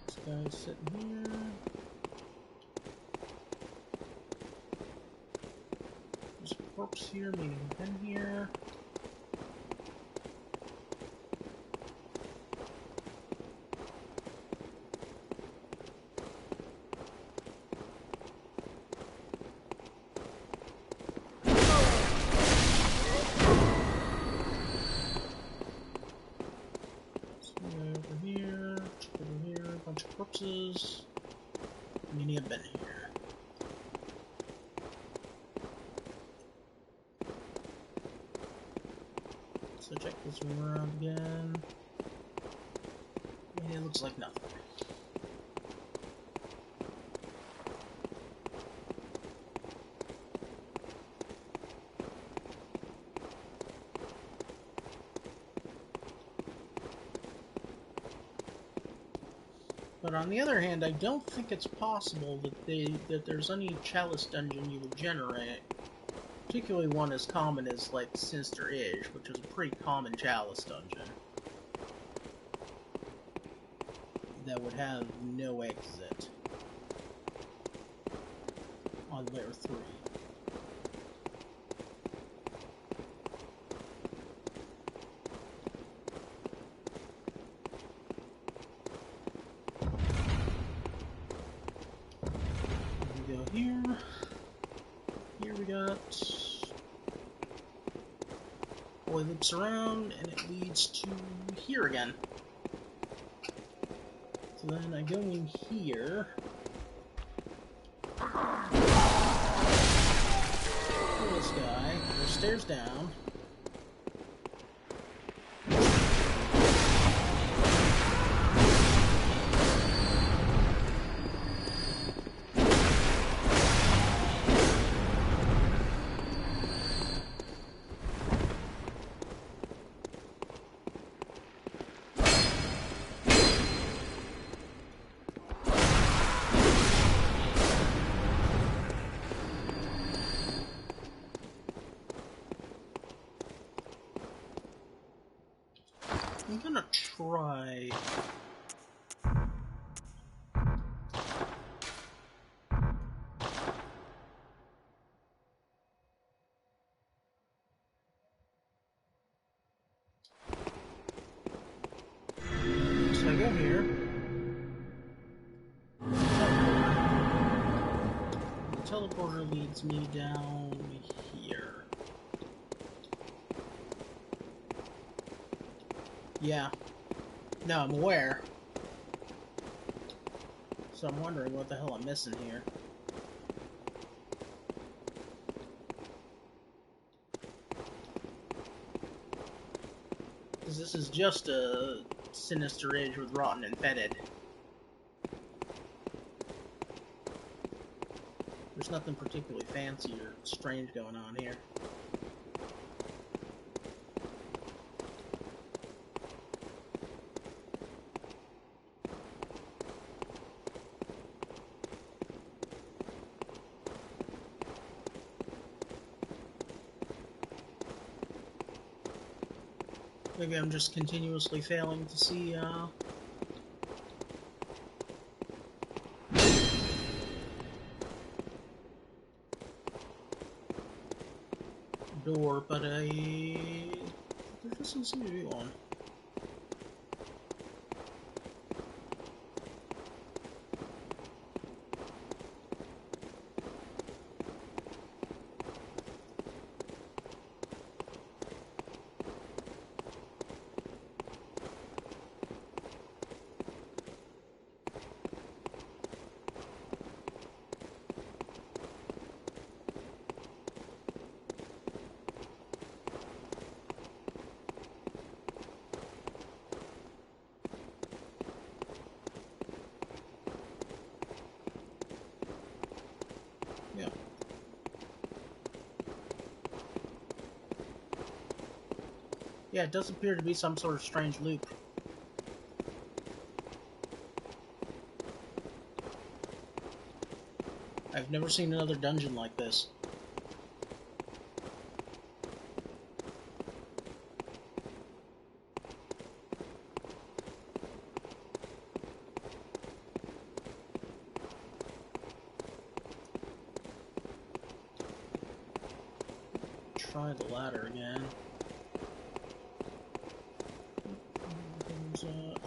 This guy's sitting here. corpse here, meaning I've been here. Corpses, meaning I've been here. So check this room around again. And it looks like nothing. But on the other hand, I don't think it's possible that there's any chalice dungeon you would generate, particularly one as common as like Sinister Edge, which is a pretty common chalice dungeon, that would have no exit on layer 3. Here we got boy loops around and it leads to here again. So then I go in here. Kill this guy. Go stairs down. I'm gonna try. So I go here. The teleporter leads me down here. Yeah. No, I'm aware. So I'm wondering what the hell I'm missing here. Because this is just a Sinister Edge with Rotten and Fetid. There's nothing particularly fancy or strange going on here. Maybe I'm just continuously failing to see, door, but there doesn't seem to be one. Yeah. Yeah, it does appear to be some sort of strange loop. I've never seen another dungeon like this. try the ladder again.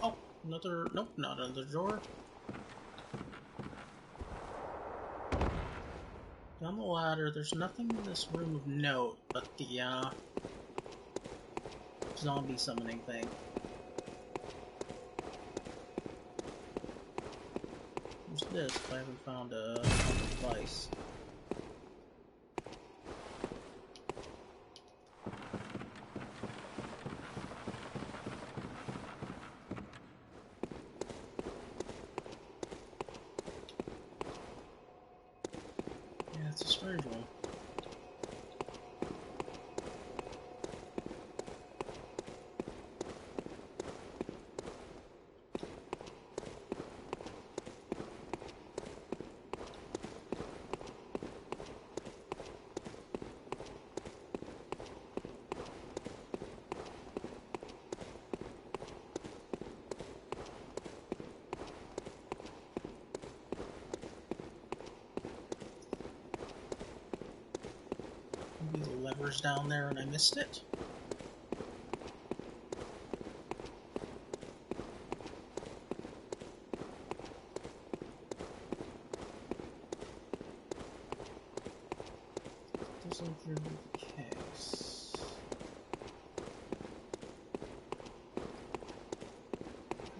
Oh, another... Nope, not another door. Down the ladder, there's nothing in this room of note but the, zombie summoning thing. What's this if I haven't found a device? Yeah, it's a strange one. Maybe the lever's down there and I missed it? Doesn't appear to be the case.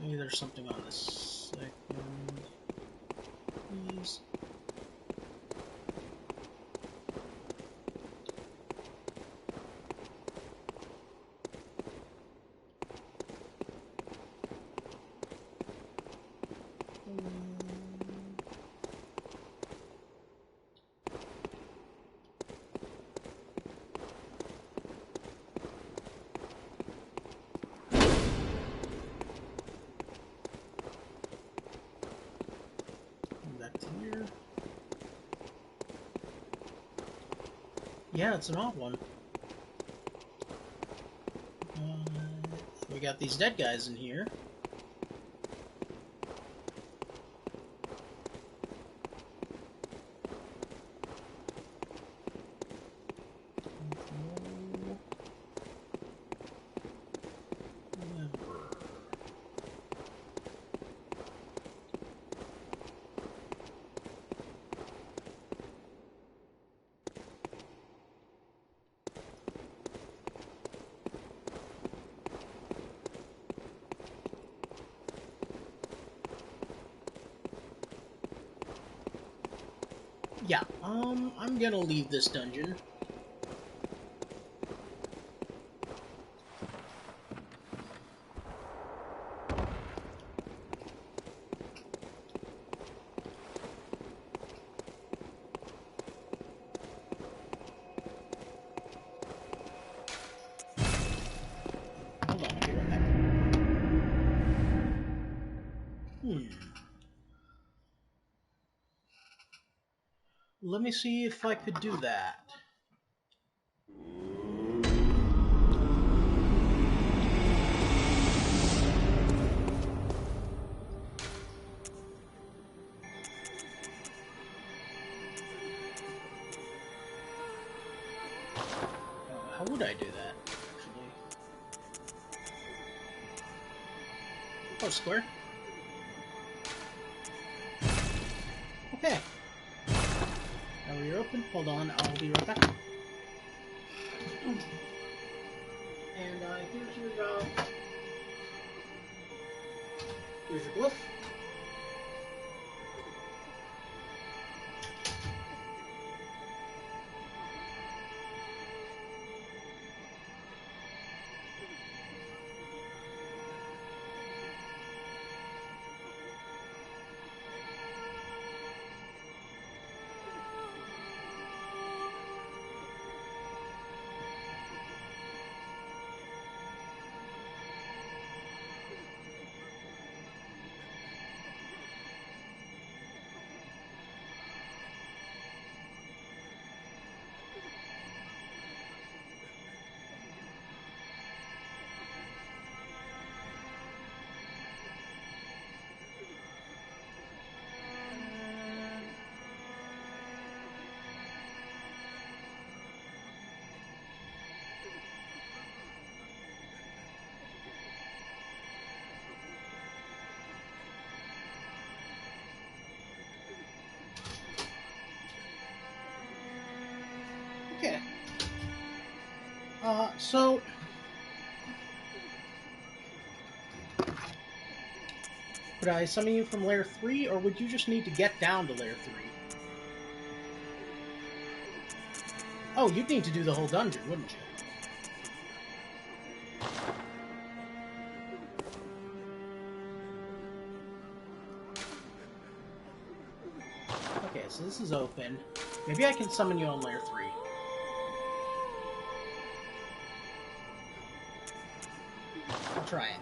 Maybe there's something on this second. Please. Back to here. Yeah, it's an odd one. We got these dead guys in here. Yeah, I'm gonna leave this dungeon. Hold on, I'll be right back. Let me see if I could do that. How would I do that, actually? Oh, square. Okay. Now you're open. Hold on, I'll be right back. And here's your glyph. Okay. So... Could I summon you from Layer 3, or would you just need to get down to Layer 3? Oh, you'd need to do the whole dungeon, wouldn't you? Okay, so this is open. Maybe I can summon you on Layer 3. I'll try it.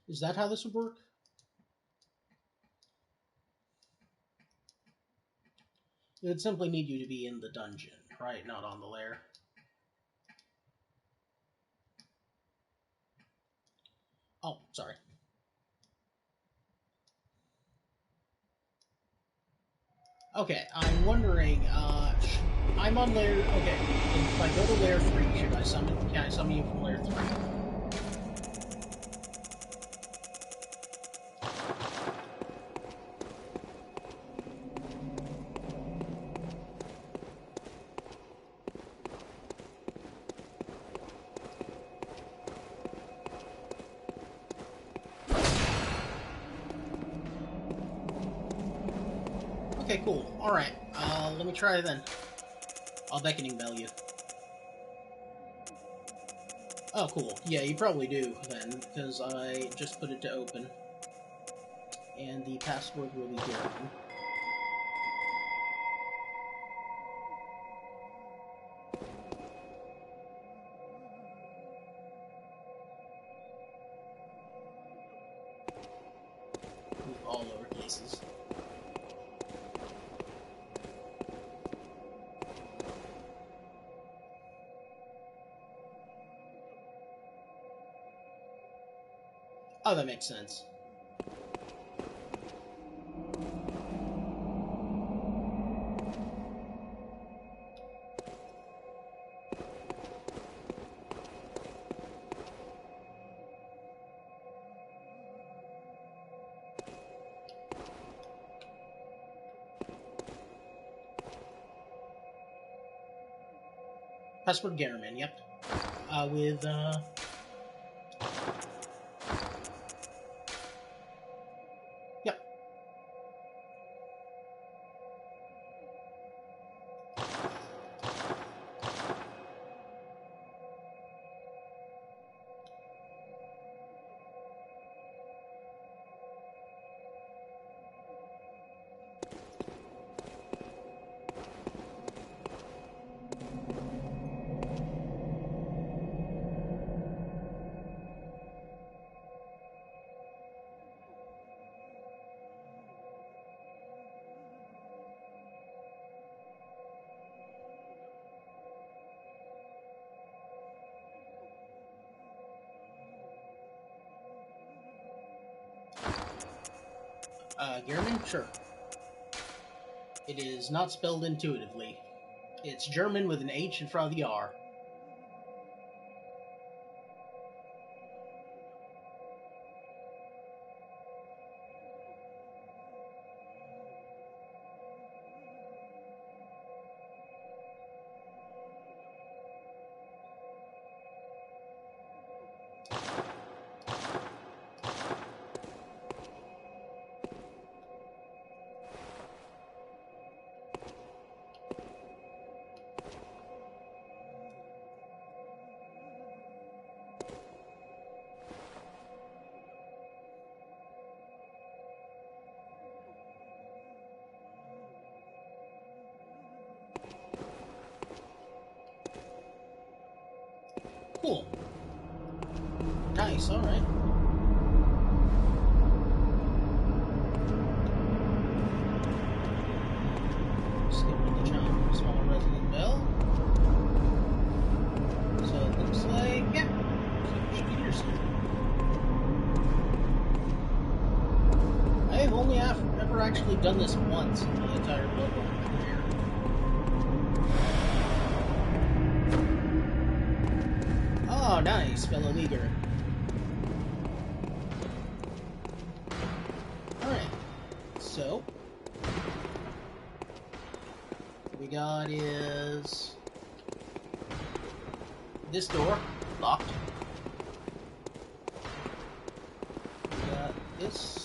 Is that how this would work? It would simply need you to be in the dungeon, right? Not on the lair. Oh, sorry. Okay, I'm wondering, I'm on layer... Okay, if I go to layer 3, should I summon... Can I summon you from layer 3? Okay, cool. Alright, let me try then. I'll beckoning bell you. Oh, cool. Yeah, you probably do, then, because I just put it to open. And the password will be Garrett. With all lower cases. Oh, that makes sense. Password Garrett, yep. With, Yep. German? Sure. It is not spelled intuitively. It's German with an H in front of the R. Cool. Nice, alright. Skipping the chime, small resident bell. So it looks like, yeah, so should be here soon. I've only ever actually done this once in my entire Bloodborne career. Oh, nice, fellow leaguer. Alright, So, what we got is this door, locked. We got this.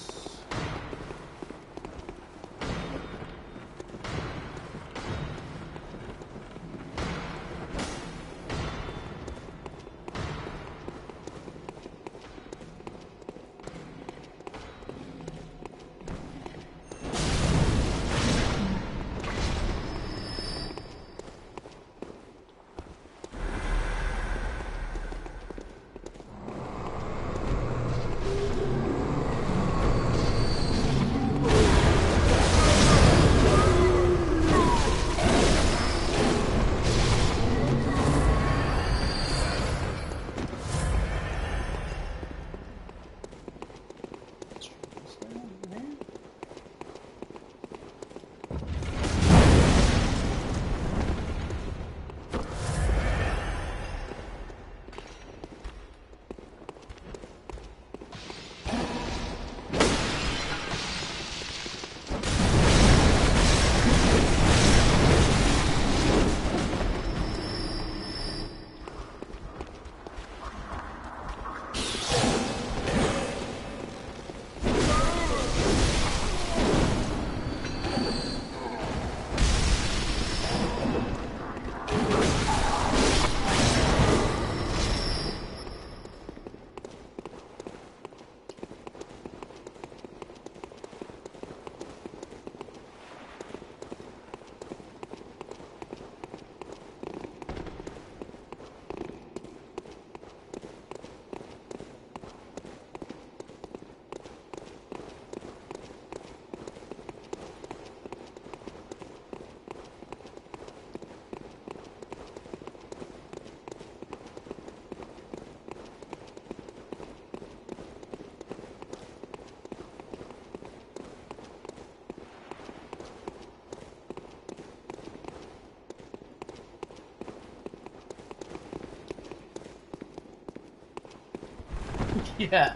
Yeah,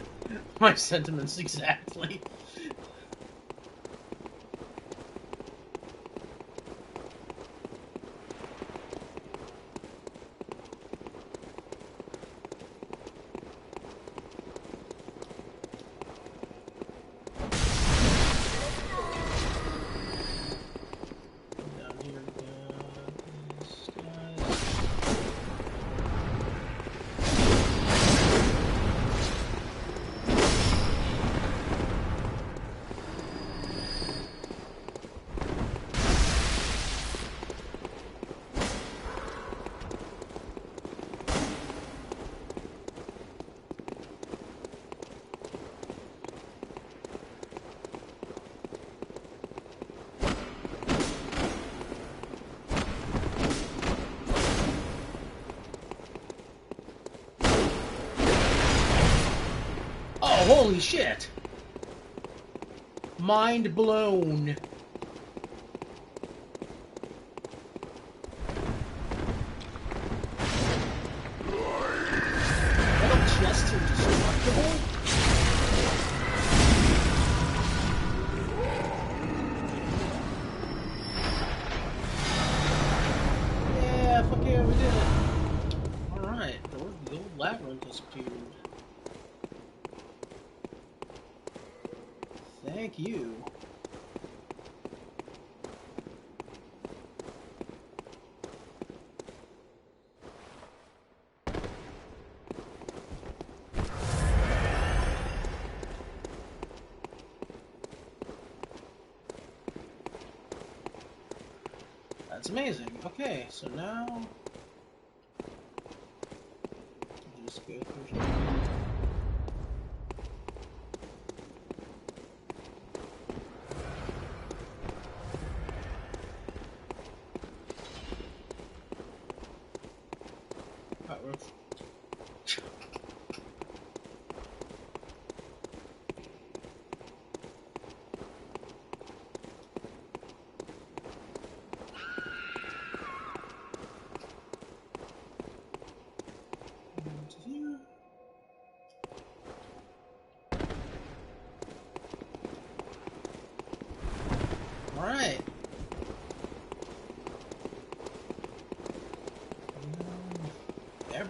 my sentiments exactly. Down here we got these guys. Oh, holy shit! Mind blown. Metal chests are destructible? Yeah, fuck yeah, we did it. Alright, the old labyrinth disappeared. Thank you. That's amazing. Okay, so now just go through here. That works.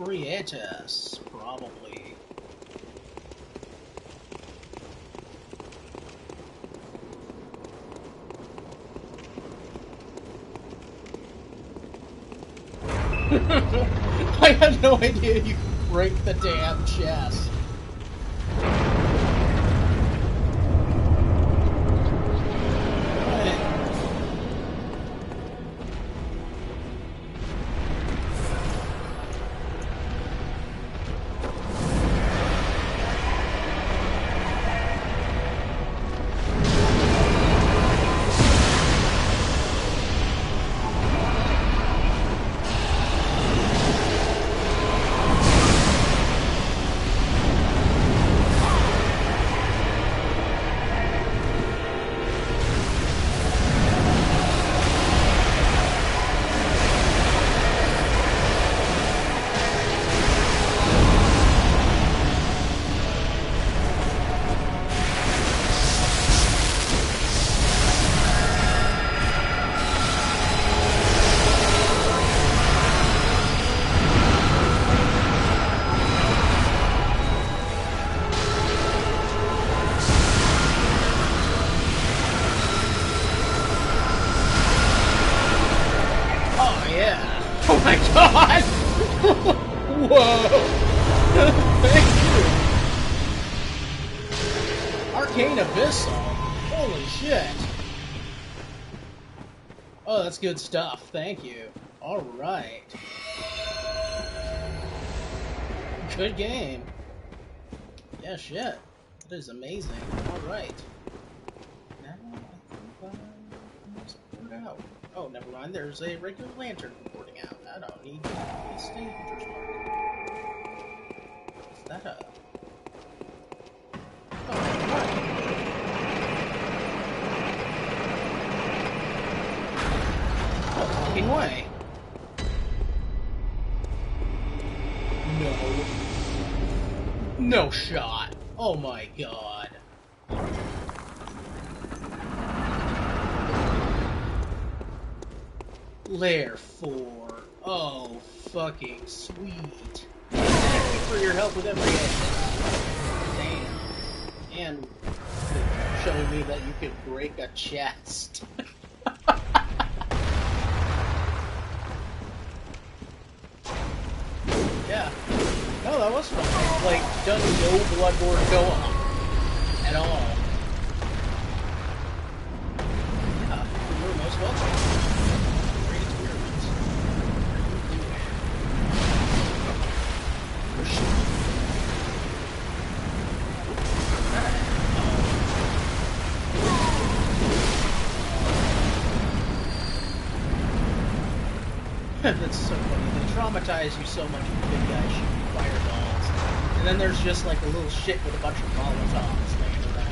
Ebrietas, probably. I had no idea you could break the damn chest. Oh my god! Whoa! Thank you! Arcane Abyssal? Holy shit! Oh, that's good stuff. Thank you. Alright. Good game. Yeah, shit. That is amazing. Alright. Now, I think I must put it out. Oh, never mind. There's a regular lantern reporting out. I don't need to stay Hunter's Mark. Is that a... Oh, right. Oh, fucking way. No. No shot. Oh my god. Lair 4. Oh, fucking sweet. Thank you for your help with every edit. Damn. And showing me that you could break a chest. Yeah. No, that was fun. Like, done no Bloodborne co-op at all. Yeah, you're most welcome. Great experience. Oh, shit. That's so funny. They traumatize you so much with the big guy shooting fireballs. And then there's just like a little shit with a bunch of Molotovs laying around.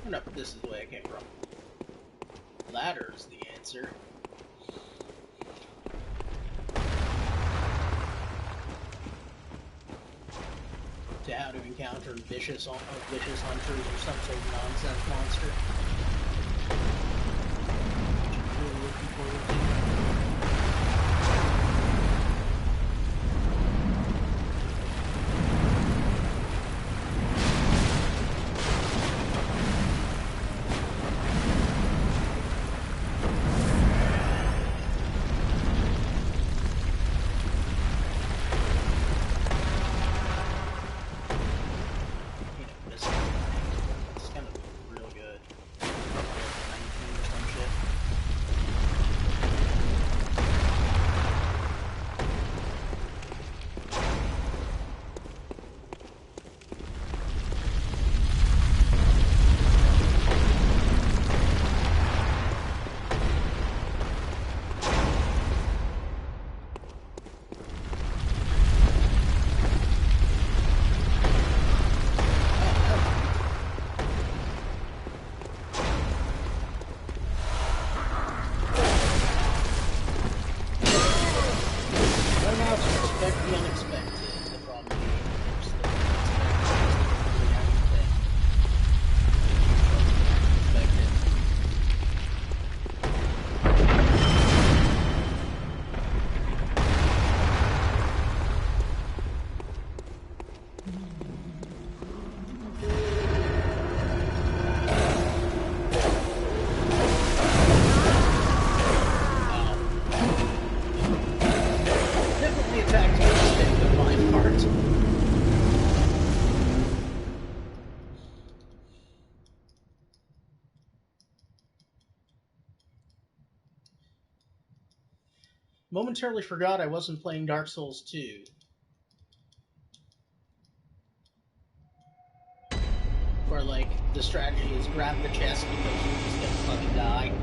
Oh, no, this is the way I came from. Ladder's the answer. To how to encounter vicious hunters or some sort of nonsense monster. Really looking forward to. Momentarily forgot I wasn't playing Dark Souls 2. Where, like, the strategy is grab the chest because you're just gonna fucking die.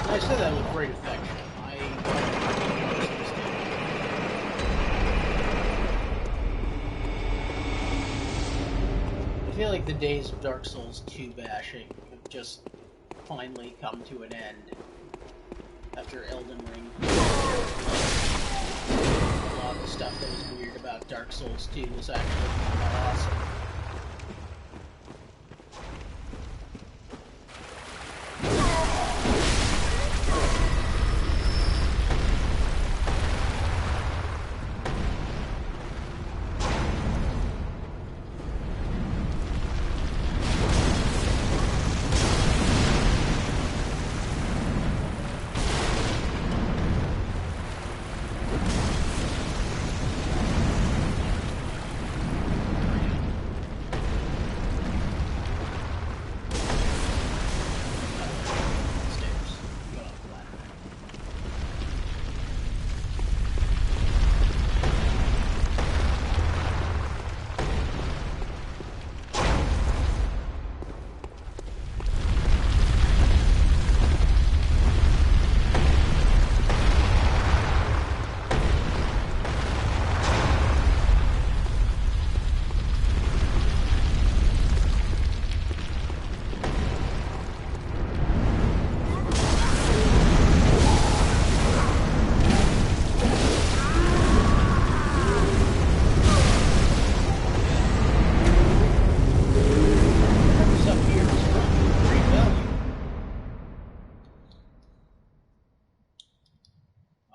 I say that with great affection. I feel like the days of Dark Souls 2 bashing have just finally come to an end after Elden Ring. A lot of the stuff that was weird about Dark Souls 2 was actually kind of awesome.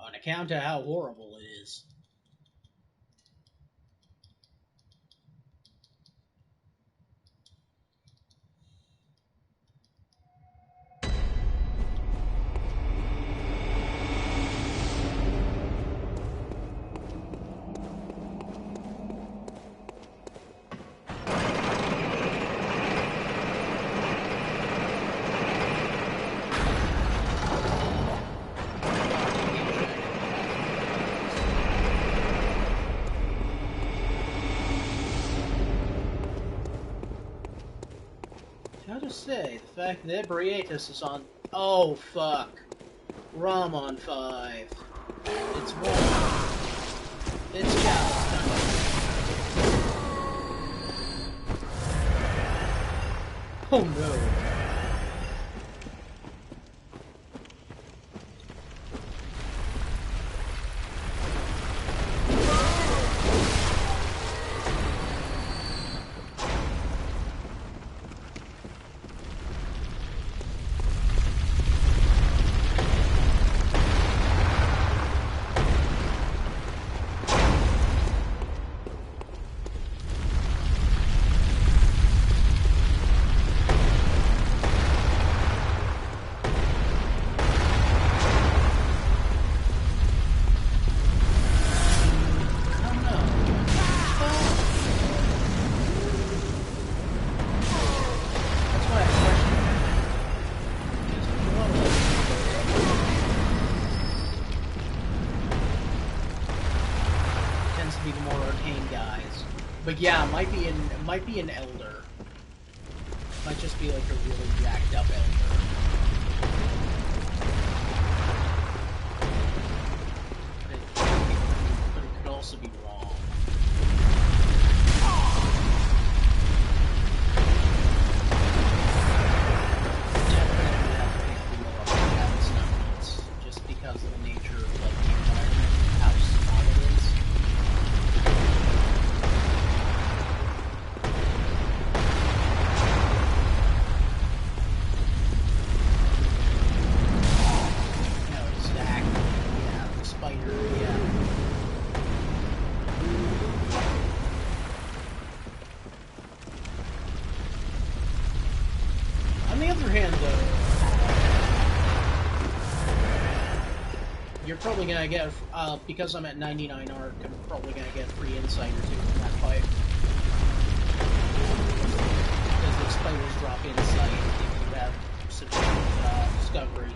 On account of how horrible it is. How to say, the fact that Briatus is on... Oh, fuck. Rom on 5. It's Rom. It's Cal. Oh no. But yeah, it might be an elder. Might just be like a really jacked up elder. But it could also be wrong. Definitely have to pick more of the Chaos numbers, just because of the nature of like the environment, how small it is. You're probably gonna get, because I'm at 99 arc, I'm probably gonna get free insight or two from that fight. Because the spiders drop insight if you have sufficient discovery.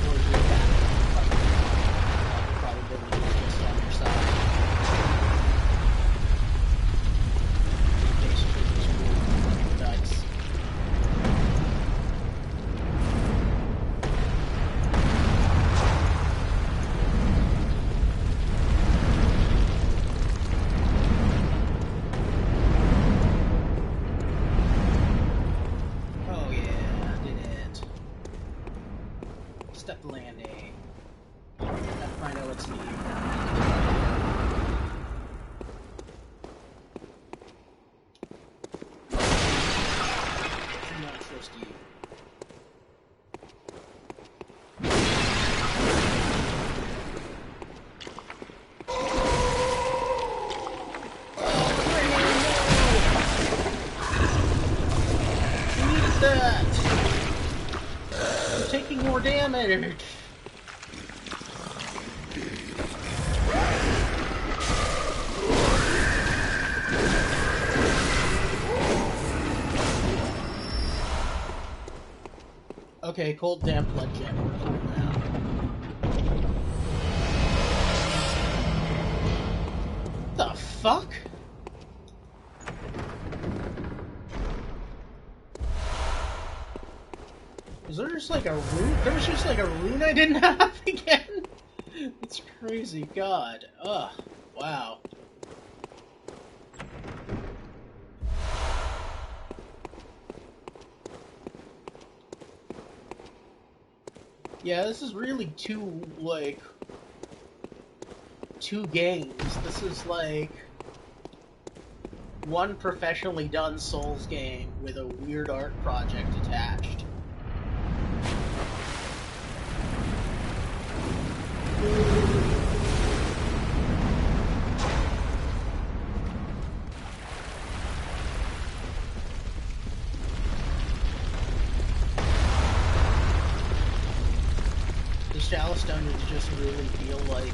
Or your probability is just on your side. Basically, just roll dice. Oh yeah, did it. Step landing. Gotta find out what's needed. Do not trust you. Eat that! I'm taking more damage! Okay, cold damp blood jet, we're cool now. The fuck? Is there just like a rune? There was just like a rune I didn't have again? That's crazy, god. Ugh. Wow. Yeah, this is really two games. This is like one professionally done Souls game with a weird art project attached. The Chalice dungeons just really feel like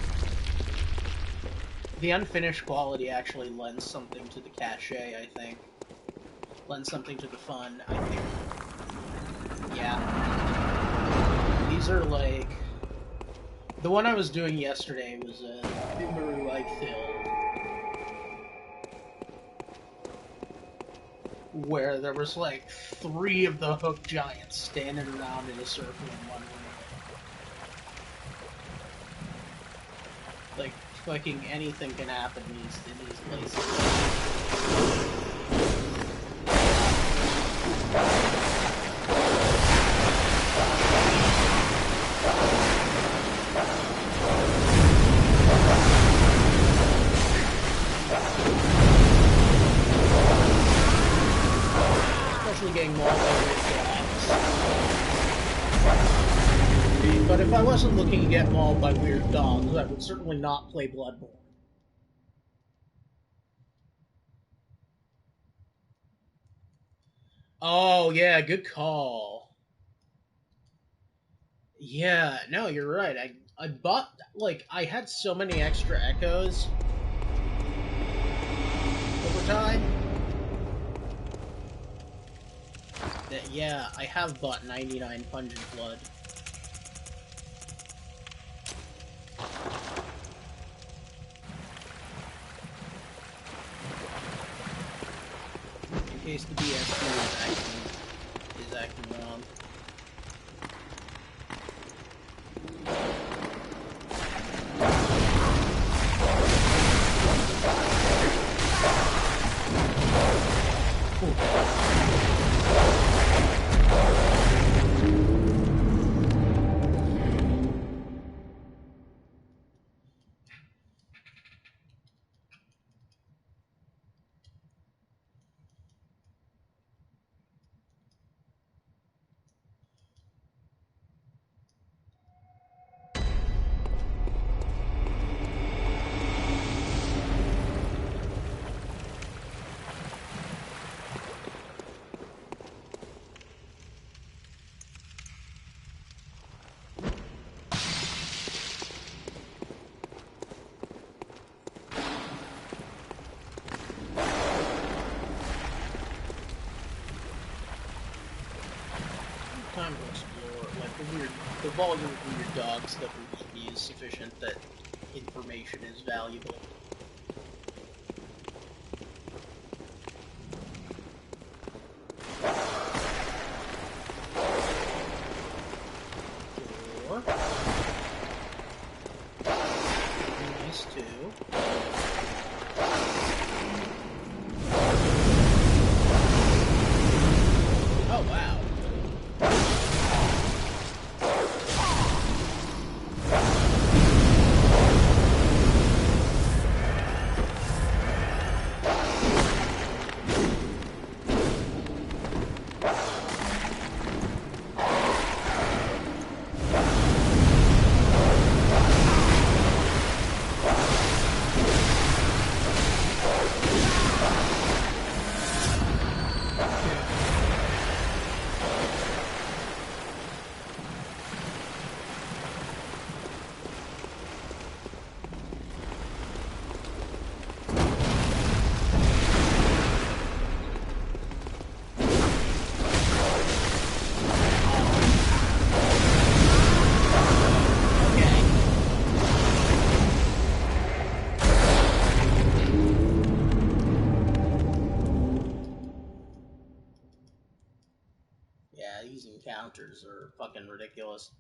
the unfinished quality actually lends something to the cachet, I think. Lends something to the fun, I think. Yeah. These are like... The one I was doing yesterday was a Boomeroo-like fill, where there was like 3 of the hook giants standing around in a circle in one room. Like, fucking anything can happen in these places. Especially getting mauled by weird dogs. But if I wasn't looking to get mauled by weird dogs, I would certainly not play Bloodborne. Oh, yeah, good call. Yeah, no, you're right. I bought, like, I had so many extra echoes over time that, yeah, I have bought 99 Pungent Blood. In case the BSC is acting wrong. the volume of weird dogs that will eat me is sufficient that information is valuable. Door. Nice too. Oh wow. Yeah, these encounters are fucking ridiculous.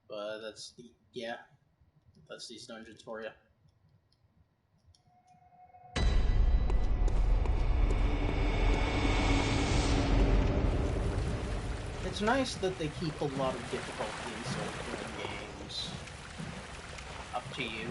But that's these dungeons for you. It's nice that they keep a lot of difficulty in Soulsborne games up to you.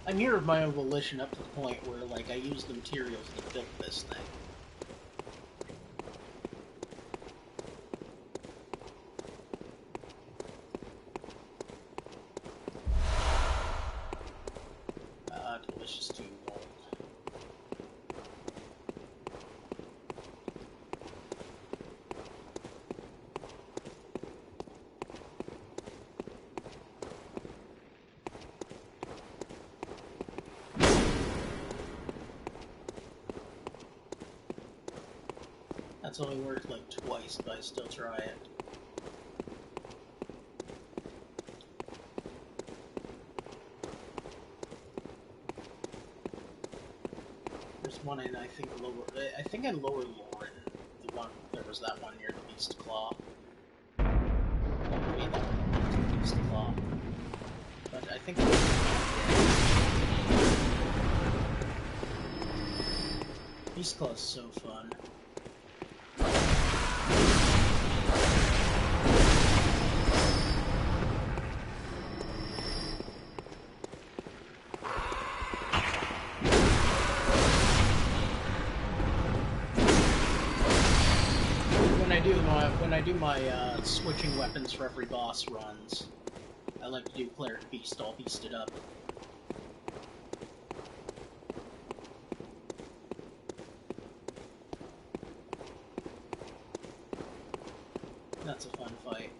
I'm here of my own volition up to the point where, like, I use the materials that built this thing. Delicious tune gold. That's only worked like twice, but I still try it. There's one in, I think in Lower Lauren, there was that one near the Beast Claw. Maybe that one was the Beast Claw. But I think Beast Claw is so fun. When I do my switching weapons for every boss runs, I like to do Cleric Beast, all beasted up. That's a fun fight.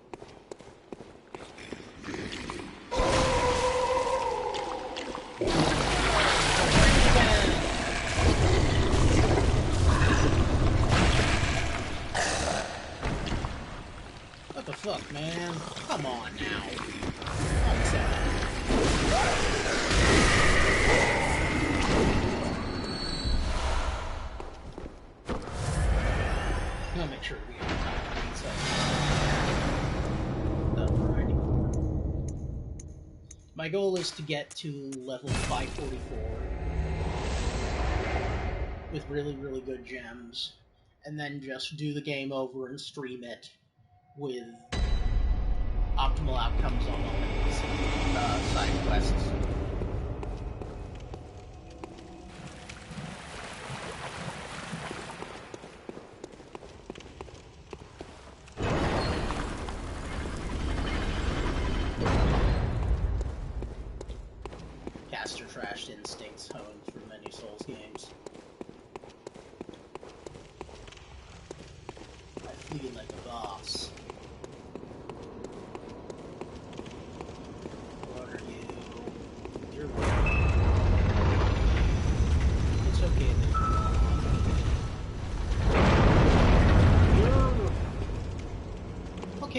What the fuck, man? Come on now. What's that? I'm gonna make sure we have time inside. Alrighty. My goal is to get to level 544 with really, really good gems, and then just do the game over and stream it with optimal outcomes on all of these side quests. Caster trashed instincts honed through many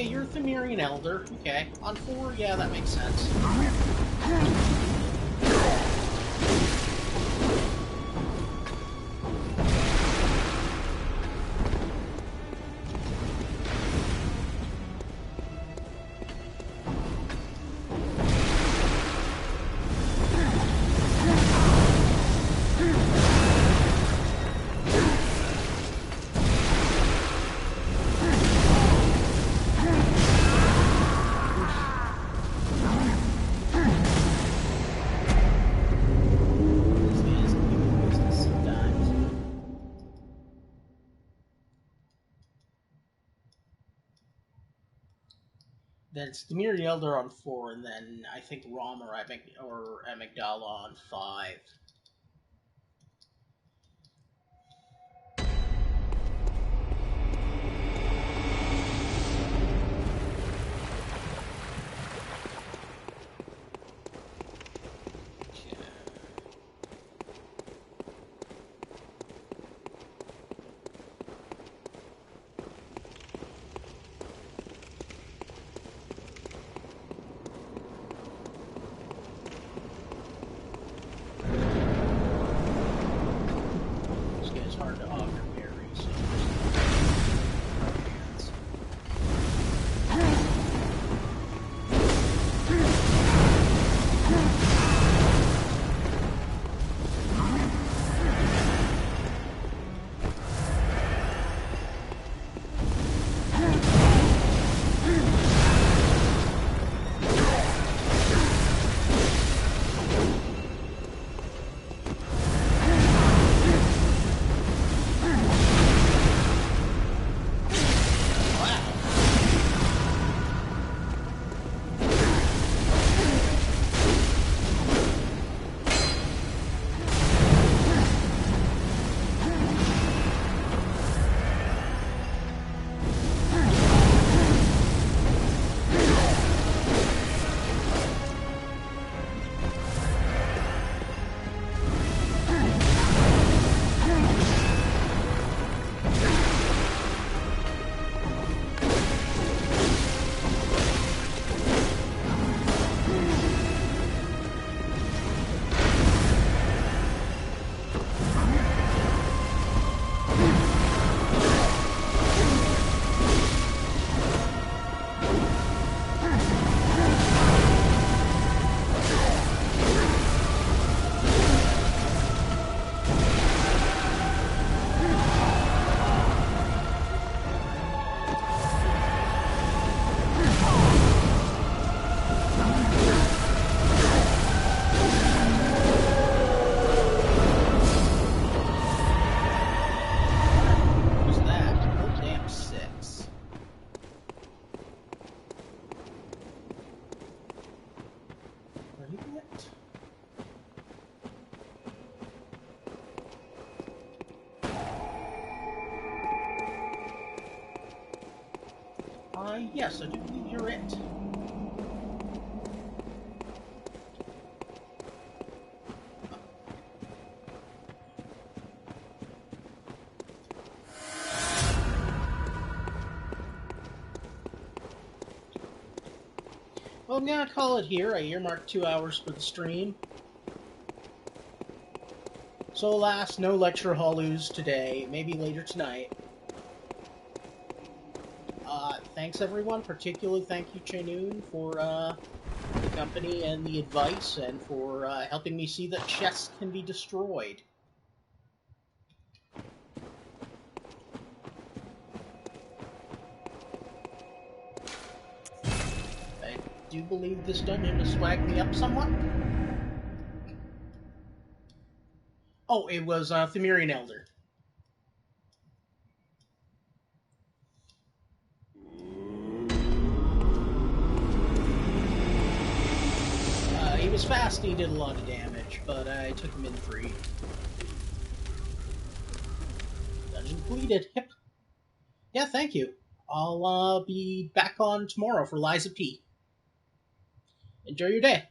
okay, you're a Themerian Elder. Okay. On 4, yeah, that makes sense. Then it's Demir Elder on 4, and then I think Rom or Amygdala on 5. This guy's hard to auger parry, so hands. Yes, I do believe you're it. Well, I'm gonna call it here. I earmarked 2 hours for the stream. So alas, no lecture hall Ooze today. Maybe later tonight. Thanks everyone. Particularly thank you, Chenoon, for the company and the advice, and for helping me see that chests can be destroyed. I do believe this dungeon has swagged me up somewhat. Oh, it was Themerian Elder. He was fast and he did a lot of damage, but I took him in free. Dungeon completed. Yep. Yeah, thank you. I'll be back on tomorrow for Liza P. Enjoy your day.